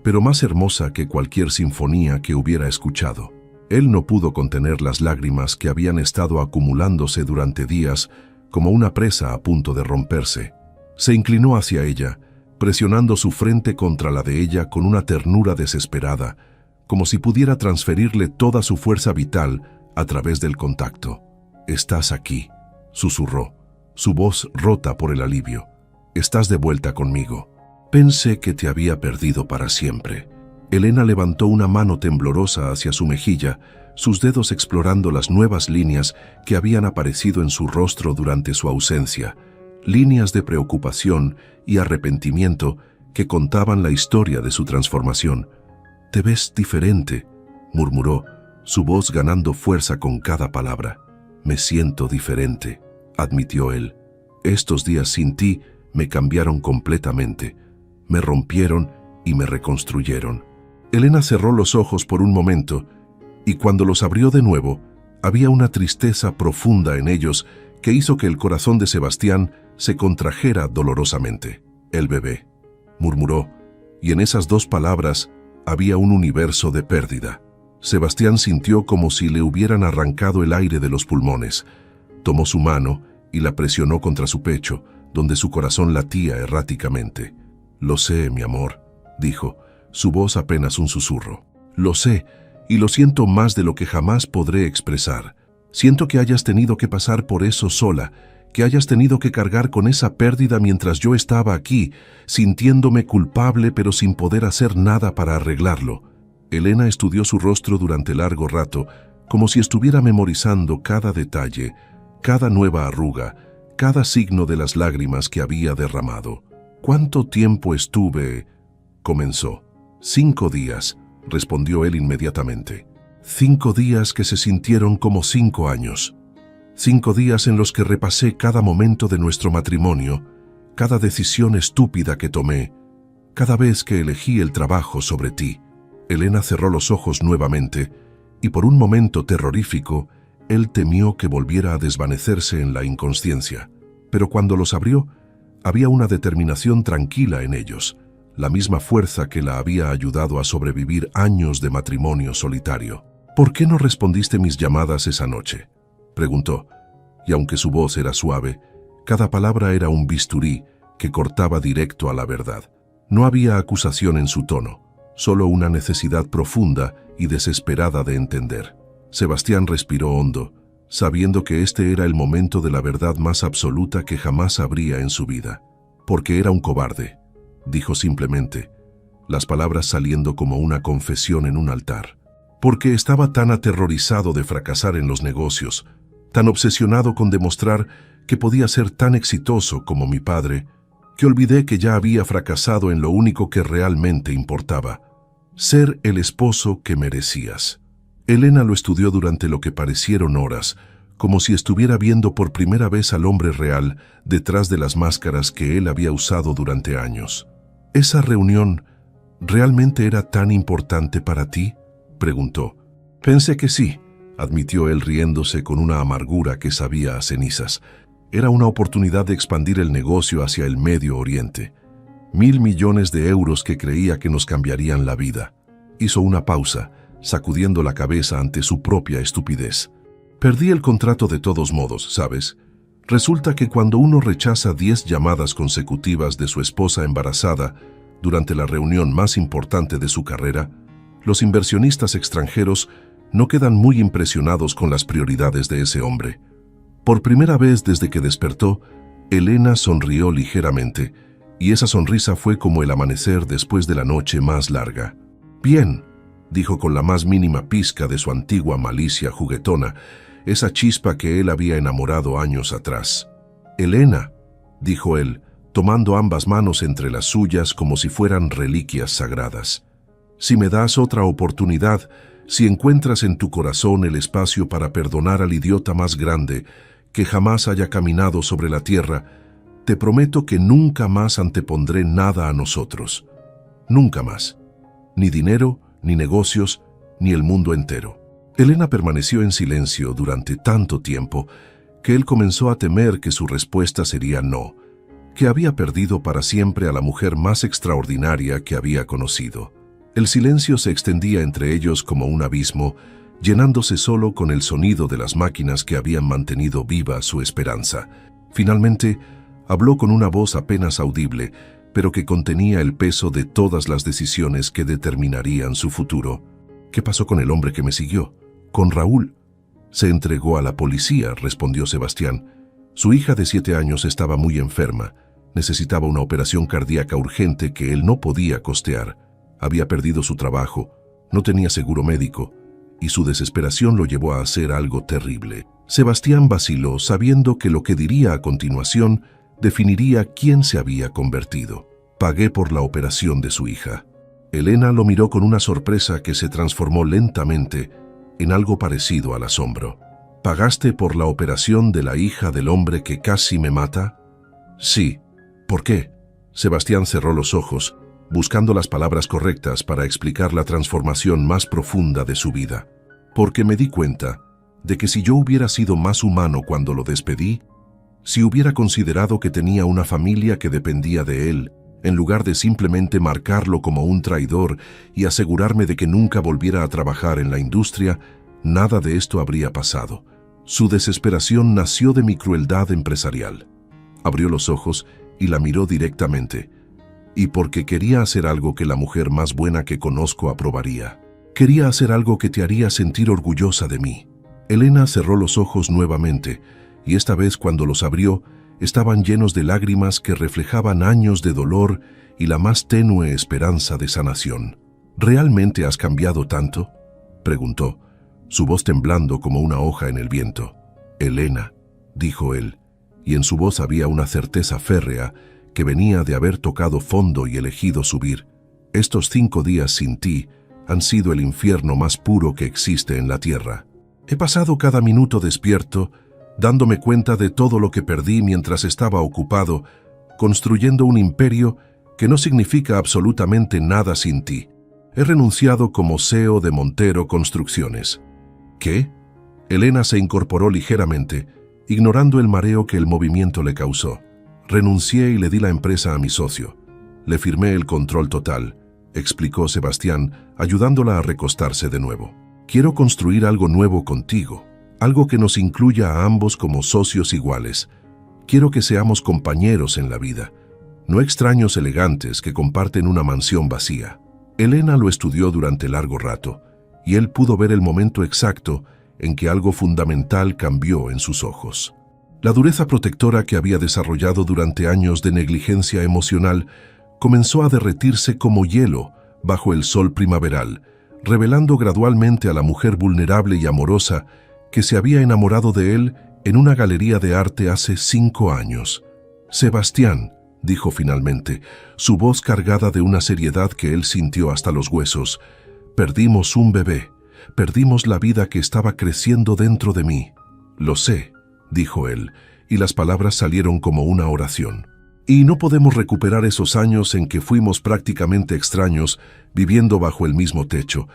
pero más hermosa que cualquier sinfonía que hubiera escuchado. Él no pudo contener las lágrimas que habían estado acumulándose durante días como una presa a punto de romperse. Se inclinó hacia ella, presionando su frente contra la de ella con una ternura desesperada, como si pudiera transferirle toda su fuerza vital a través del contacto. «Estás aquí», susurró, su voz rota por el alivio. «Estás de vuelta conmigo. Pensé que te había perdido para siempre». Elena levantó una mano temblorosa hacia su mejilla, sus dedos explorando las nuevas líneas que habían aparecido en su rostro durante su ausencia, líneas de preocupación y arrepentimiento que contaban la historia de su transformación. «Te ves diferente», murmuró, su voz ganando fuerza con cada palabra. «Me siento diferente», admitió él. «Estos días sin ti me cambiaron completamente, me rompieron y me reconstruyeron». Elena cerró los ojos por un momento, y cuando los abrió de nuevo, había una tristeza profunda en ellos que hizo que el corazón de Sebastián se contrajera dolorosamente. «El bebé», murmuró, y en esas dos palabras había un universo de pérdida. Sebastián sintió como si le hubieran arrancado el aire de los pulmones. Tomó su mano y la presionó contra su pecho, donde su corazón latía erráticamente. «Lo sé, mi amor», dijo, su voz apenas un susurro. «Lo sé, y lo siento más de lo que jamás podré expresar. Siento que hayas tenido que pasar por eso sola, que hayas tenido que cargar con esa pérdida mientras yo estaba aquí, sintiéndome culpable pero sin poder hacer nada para arreglarlo». Elena estudió su rostro durante largo rato, como si estuviera memorizando cada detalle, cada nueva arruga, cada signo de las lágrimas que había derramado. «¿Cuánto tiempo estuve?» comenzó. «5 días», respondió él inmediatamente. 5 días que se sintieron como 5 años. 5 días en los que repasé cada momento de nuestro matrimonio, cada decisión estúpida que tomé, cada vez que elegí el trabajo sobre ti». Elena cerró los ojos nuevamente, y por un momento terrorífico, él temió que volviera a desvanecerse en la inconsciencia. Pero cuando los abrió, había una determinación tranquila en ellos, la misma fuerza que la había ayudado a sobrevivir años de matrimonio solitario. «¿Por qué no respondiste mis llamadas esa noche?», preguntó, y aunque su voz era suave, cada palabra era un bisturí que cortaba directo a la verdad. No había acusación en su tono, solo una necesidad profunda y desesperada de entender. Sebastián respiró hondo, sabiendo que este era el momento de la verdad más absoluta que jamás habría en su vida. «Porque era un cobarde», dijo simplemente, las palabras saliendo como una confesión en un altar. «Porque estaba tan aterrorizado de fracasar en los negocios, tan obsesionado con demostrar que podía ser tan exitoso como mi padre, que olvidé que ya había fracasado en lo único que realmente importaba, ser el esposo que merecías». Elena lo estudió durante lo que parecieron horas, como si estuviera viendo por primera vez al hombre real detrás de las máscaras que él había usado durante años. «¿Esa reunión realmente era tan importante para ti?», preguntó. «Pensé que sí», admitió él riéndose con una amargura que sabía a cenizas. Era una oportunidad de expandir el negocio hacia el Medio Oriente. 1.000 millones de euros que creía que nos cambiarían la vida. Hizo una pausa, sacudiendo la cabeza ante su propia estupidez. «Perdí el contrato de todos modos, ¿sabes? Resulta que cuando uno rechaza 10 llamadas consecutivas de su esposa embarazada durante la reunión más importante de su carrera, los inversionistas extranjeros no quedan muy impresionados con las prioridades de ese hombre». Por primera vez desde que despertó, Elena sonrió ligeramente, y esa sonrisa fue como el amanecer después de la noche más larga. Bien, dijo con la más mínima pizca de su antigua malicia juguetona, esa chispa que él había enamorado años atrás. Elena, dijo él, tomando ambas manos entre las suyas como si fueran reliquias sagradas. Si me das otra oportunidad, si encuentras en tu corazón el espacio para perdonar al idiota más grande que jamás haya caminado sobre la tierra, te prometo que nunca más antepondré nada a nosotros. Nunca más. Ni dinero, ni negocios, ni el mundo entero. Elena permaneció en silencio durante tanto tiempo que él comenzó a temer que su respuesta sería no, que había perdido para siempre a la mujer más extraordinaria que había conocido. El silencio se extendía entre ellos como un abismo, llenándose solo con el sonido de las máquinas que habían mantenido viva su esperanza. Finalmente, habló con una voz apenas audible, pero que contenía el peso de todas las decisiones que determinarían su futuro. ¿Qué pasó con el hombre que me siguió? Con Raúl. Se entregó a la policía, respondió Sebastián. Su hija de 7 años estaba muy enferma. Necesitaba una operación cardíaca urgente que él no podía costear. Había perdido su trabajo, no tenía seguro médico, y su desesperación lo llevó a hacer algo terrible. Sebastián vaciló, sabiendo que lo que diría a continuación definiría quién se había convertido. Pagué por la operación de su hija. Elena lo miró con una sorpresa que se transformó lentamente en algo parecido al asombro. ¿Pagaste por la operación de la hija del hombre que casi me mata? Sí. ¿Por qué? Sebastián cerró los ojos, buscando las palabras correctas para explicar la transformación más profunda de su vida. Porque me di cuenta de que si yo hubiera sido más humano cuando lo despedí, si hubiera considerado que tenía una familia que dependía de él, en lugar de simplemente marcarlo como un traidor y asegurarme de que nunca volviera a trabajar en la industria, nada de esto habría pasado. Su desesperación nació de mi crueldad empresarial. Abrió los ojos y la miró directamente, y porque quería hacer algo que la mujer más buena que conozco aprobaría. Quería hacer algo que te haría sentir orgullosa de mí. Elena cerró los ojos nuevamente, y esta vez cuando los abrió, estaban llenos de lágrimas que reflejaban años de dolor y la más tenue esperanza de sanación. ¿Realmente has cambiado tanto?, preguntó, su voz temblando como una hoja en el viento. Elena, dijo él, y en su voz había una certeza férrea que venía de haber tocado fondo y elegido subir. Estos 5 días sin ti han sido el infierno más puro que existe en la tierra. He pasado cada minuto despierto, dándome cuenta de todo lo que perdí mientras estaba ocupado, construyendo un imperio que no significa absolutamente nada sin ti. He renunciado como CEO de Montero Construcciones. ¿Qué? Elena se incorporó ligeramente, ignorando el mareo que el movimiento le causó. Renuncié y le di la empresa a mi socio. Le firmé el control total, explicó Sebastián, ayudándola a recostarse de nuevo. Quiero construir algo nuevo contigo, algo que nos incluya a ambos como socios iguales. Quiero que seamos compañeros en la vida, no extraños elegantes que comparten una mansión vacía. Elena lo estudió durante largo rato, y él pudo ver el momento exacto en que algo fundamental cambió en sus ojos. La dureza protectora que había desarrollado durante años de negligencia emocional comenzó a derretirse como hielo bajo el sol primaveral, revelando gradualmente a la mujer vulnerable y amorosa que se había enamorado de él en una galería de arte hace 5 años. Sebastián, dijo finalmente, su voz cargada de una seriedad que él sintió hasta los huesos, perdimos un bebé, perdimos la vida que estaba creciendo dentro de mí. Lo sé, dijo él, y las palabras salieron como una oración. Y no podemos recuperar esos años en que fuimos prácticamente extraños, viviendo bajo el mismo techo,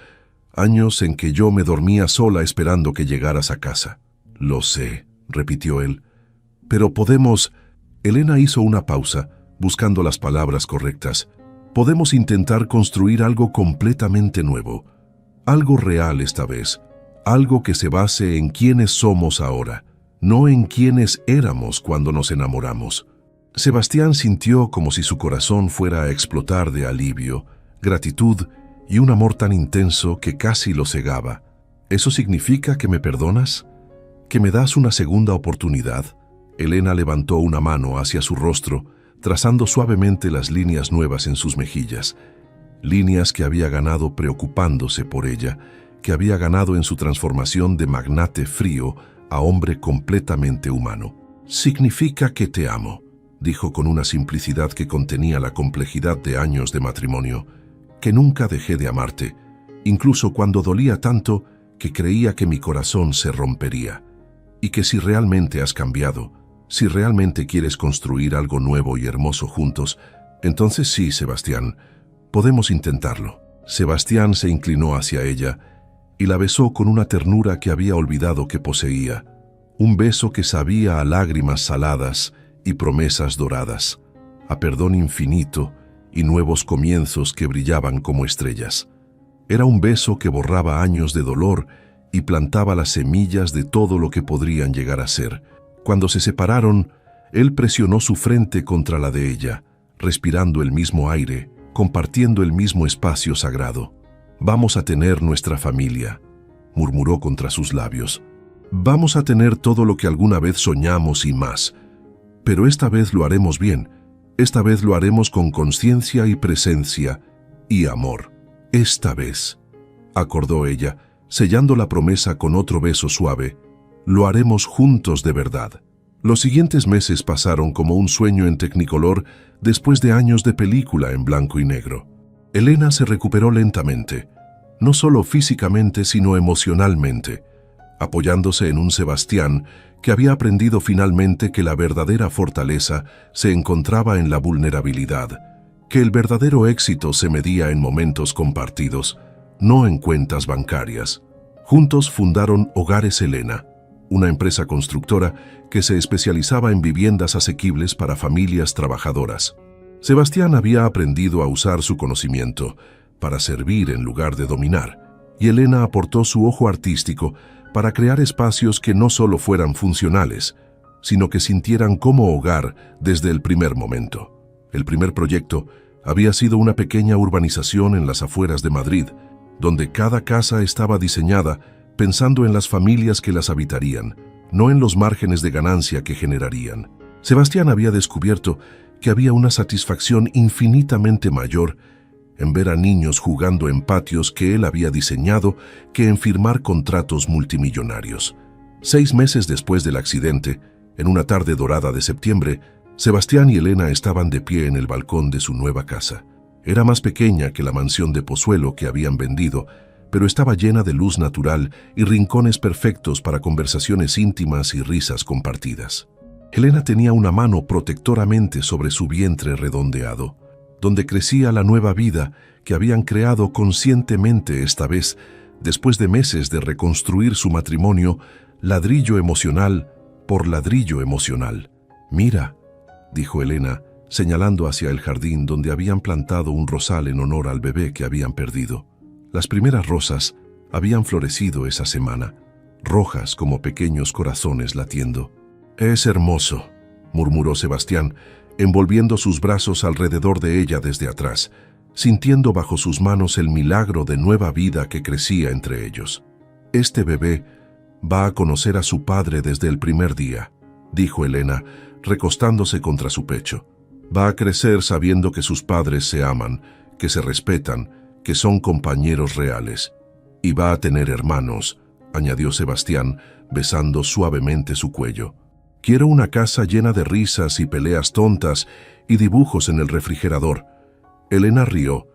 años en que yo me dormía sola esperando que llegaras a casa. Lo sé, repitió él. Pero podemos... Elena hizo una pausa, buscando las palabras correctas. Podemos intentar construir algo completamente nuevo, algo real esta vez, algo que se base en quiénes somos ahora, no en quiénes éramos cuando nos enamoramos. Sebastián sintió como si su corazón fuera a explotar de alivio, gratitud y un amor tan intenso que casi lo cegaba. ¿Eso significa que me perdonas? ¿Que me das una segunda oportunidad? Elena levantó una mano hacia su rostro, trazando suavemente las líneas nuevas en sus mejillas. líneas que había ganado preocupándose por ella, que había ganado en su transformación de magnate frío a hombre completamente humano. «Significa que te amo», dijo con una simplicidad que contenía la complejidad de años de matrimonio, «que nunca dejé de amarte, incluso cuando dolía tanto que creía que mi corazón se rompería, y que si realmente has cambiado, si realmente quieres construir algo nuevo y hermoso juntos, entonces sí, Sebastián, podemos intentarlo». Sebastián se inclinó hacia ella y la besó con una ternura que había olvidado que poseía, un beso que sabía a lágrimas saladas y promesas doradas, a perdón infinito y nuevos comienzos que brillaban como estrellas. Era un beso que borraba años de dolor y plantaba las semillas de todo lo que podrían llegar a ser. Cuando se separaron, él presionó su frente contra la de ella, respirando el mismo aire, compartiendo el mismo espacio sagrado. «Vamos a tener nuestra familia», murmuró contra sus labios. «Vamos a tener todo lo que alguna vez soñamos y más. Pero esta vez lo haremos bien. Esta vez lo haremos con conciencia y presencia y amor. Esta vez», acordó ella, sellando la promesa con otro beso suave, «lo haremos juntos de verdad». Los siguientes meses pasaron como un sueño en Technicolor después de años de película en blanco y negro. Elena se recuperó lentamente, no solo físicamente sino emocionalmente, apoyándose en un Sebastián que había aprendido finalmente que la verdadera fortaleza se encontraba en la vulnerabilidad, que el verdadero éxito se medía en momentos compartidos, no en cuentas bancarias. Juntos fundaron Hogares Elena, una empresa constructora que se especializaba en viviendas asequibles para familias trabajadoras. Sebastián había aprendido a usar su conocimiento para servir en lugar de dominar, y Elena aportó su ojo artístico para crear espacios que no solo fueran funcionales, sino que sintieran como hogar desde el primer momento. El primer proyecto había sido una pequeña urbanización en las afueras de Madrid, donde cada casa estaba diseñada pensando en las familias que las habitarían, no en los márgenes de ganancia que generarían. Sebastián había descubierto que había una satisfacción infinitamente mayor en ver a niños jugando en patios que él había diseñado que en firmar contratos multimillonarios. 6 meses después del accidente, en una tarde dorada de septiembre, Sebastián y Elena estaban de pie en el balcón de su nueva casa. Era más pequeña que la mansión de Pozuelo que habían vendido, pero estaba llena de luz natural y rincones perfectos para conversaciones íntimas y risas compartidas. Elena tenía una mano protectoramente sobre su vientre redondeado, donde crecía la nueva vida que habían creado conscientemente esta vez, después de meses de reconstruir su matrimonio, ladrillo emocional por ladrillo emocional. «Mira», dijo Elena, señalando hacia el jardín donde habían plantado un rosal en honor al bebé que habían perdido. Las primeras rosas habían florecido esa semana, rojas como pequeños corazones latiendo. «Es hermoso», murmuró Sebastián, envolviendo sus brazos alrededor de ella desde atrás, sintiendo bajo sus manos el milagro de nueva vida que crecía entre ellos. «Este bebé va a conocer a su padre desde el primer día», dijo Elena, recostándose contra su pecho. «Va a crecer sabiendo que sus padres se aman, que se respetan, que son compañeros reales. Y va a tener hermanos», añadió Sebastián, besando suavemente su cuello. «Quiero una casa llena de risas y peleas tontas y dibujos en el refrigerador». Elena rió,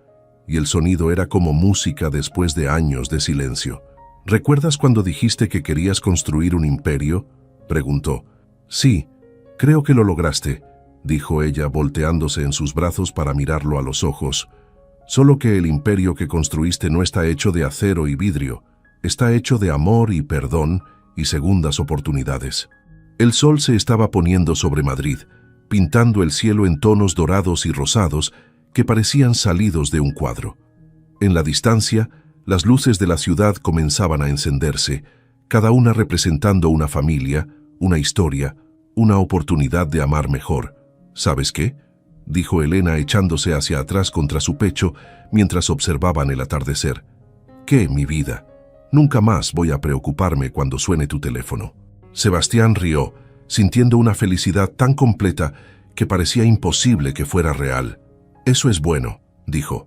y el sonido era como música después de años de silencio. «¿Recuerdas cuando dijiste que querías construir un imperio?», preguntó. «Sí, creo que lo lograste», dijo ella, volteándose en sus brazos para mirarlo a los ojos. «Solo que el imperio que construiste no está hecho de acero y vidrio, está hecho de amor y perdón y segundas oportunidades». El sol se estaba poniendo sobre Madrid, pintando el cielo en tonos dorados y rosados que parecían salidos de un cuadro. En la distancia, las luces de la ciudad comenzaban a encenderse, cada una representando una familia, una historia, una oportunidad de amar mejor. «¿Sabes qué?», dijo Elena echándose hacia atrás contra su pecho mientras observaban el atardecer. «¿Qué, mi vida? Nunca más voy a preocuparme cuando suene tu teléfono». Sebastián rió, sintiendo una felicidad tan completa que parecía imposible que fuera real. «Eso es bueno», dijo.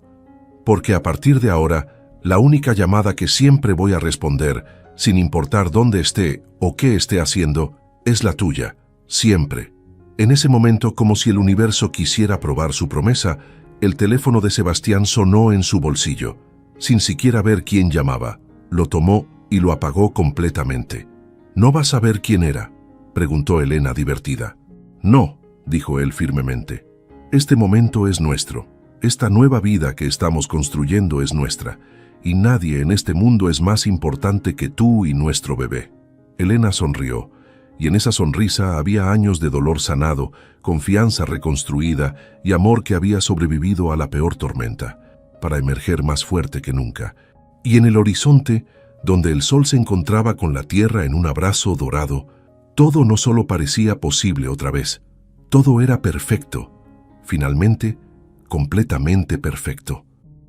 porque a partir de ahora, la única llamada que siempre voy a responder, sin importar dónde esté o qué esté haciendo, es la tuya, siempre. En ese momento, como si el universo quisiera probar su promesa, el teléfono de Sebastián sonó en su bolsillo. Sin siquiera ver quién llamaba, lo tomó y lo apagó completamente. ¿No vas a ver quién era?, preguntó Elena divertida. No, dijo él firmemente. Este momento es nuestro. Esta nueva vida que estamos construyendo es nuestra, y nadie en este mundo es más importante que tú y nuestro bebé. Elena sonrió, y en esa sonrisa había años de dolor sanado, confianza reconstruida y amor que había sobrevivido a la peor tormenta, para emerger más fuerte que nunca. Y en el horizonte, donde el sol se encontraba con la tierra en un abrazo dorado, todo no solo parecía posible otra vez, todo era perfecto, finalmente, completamente perfecto.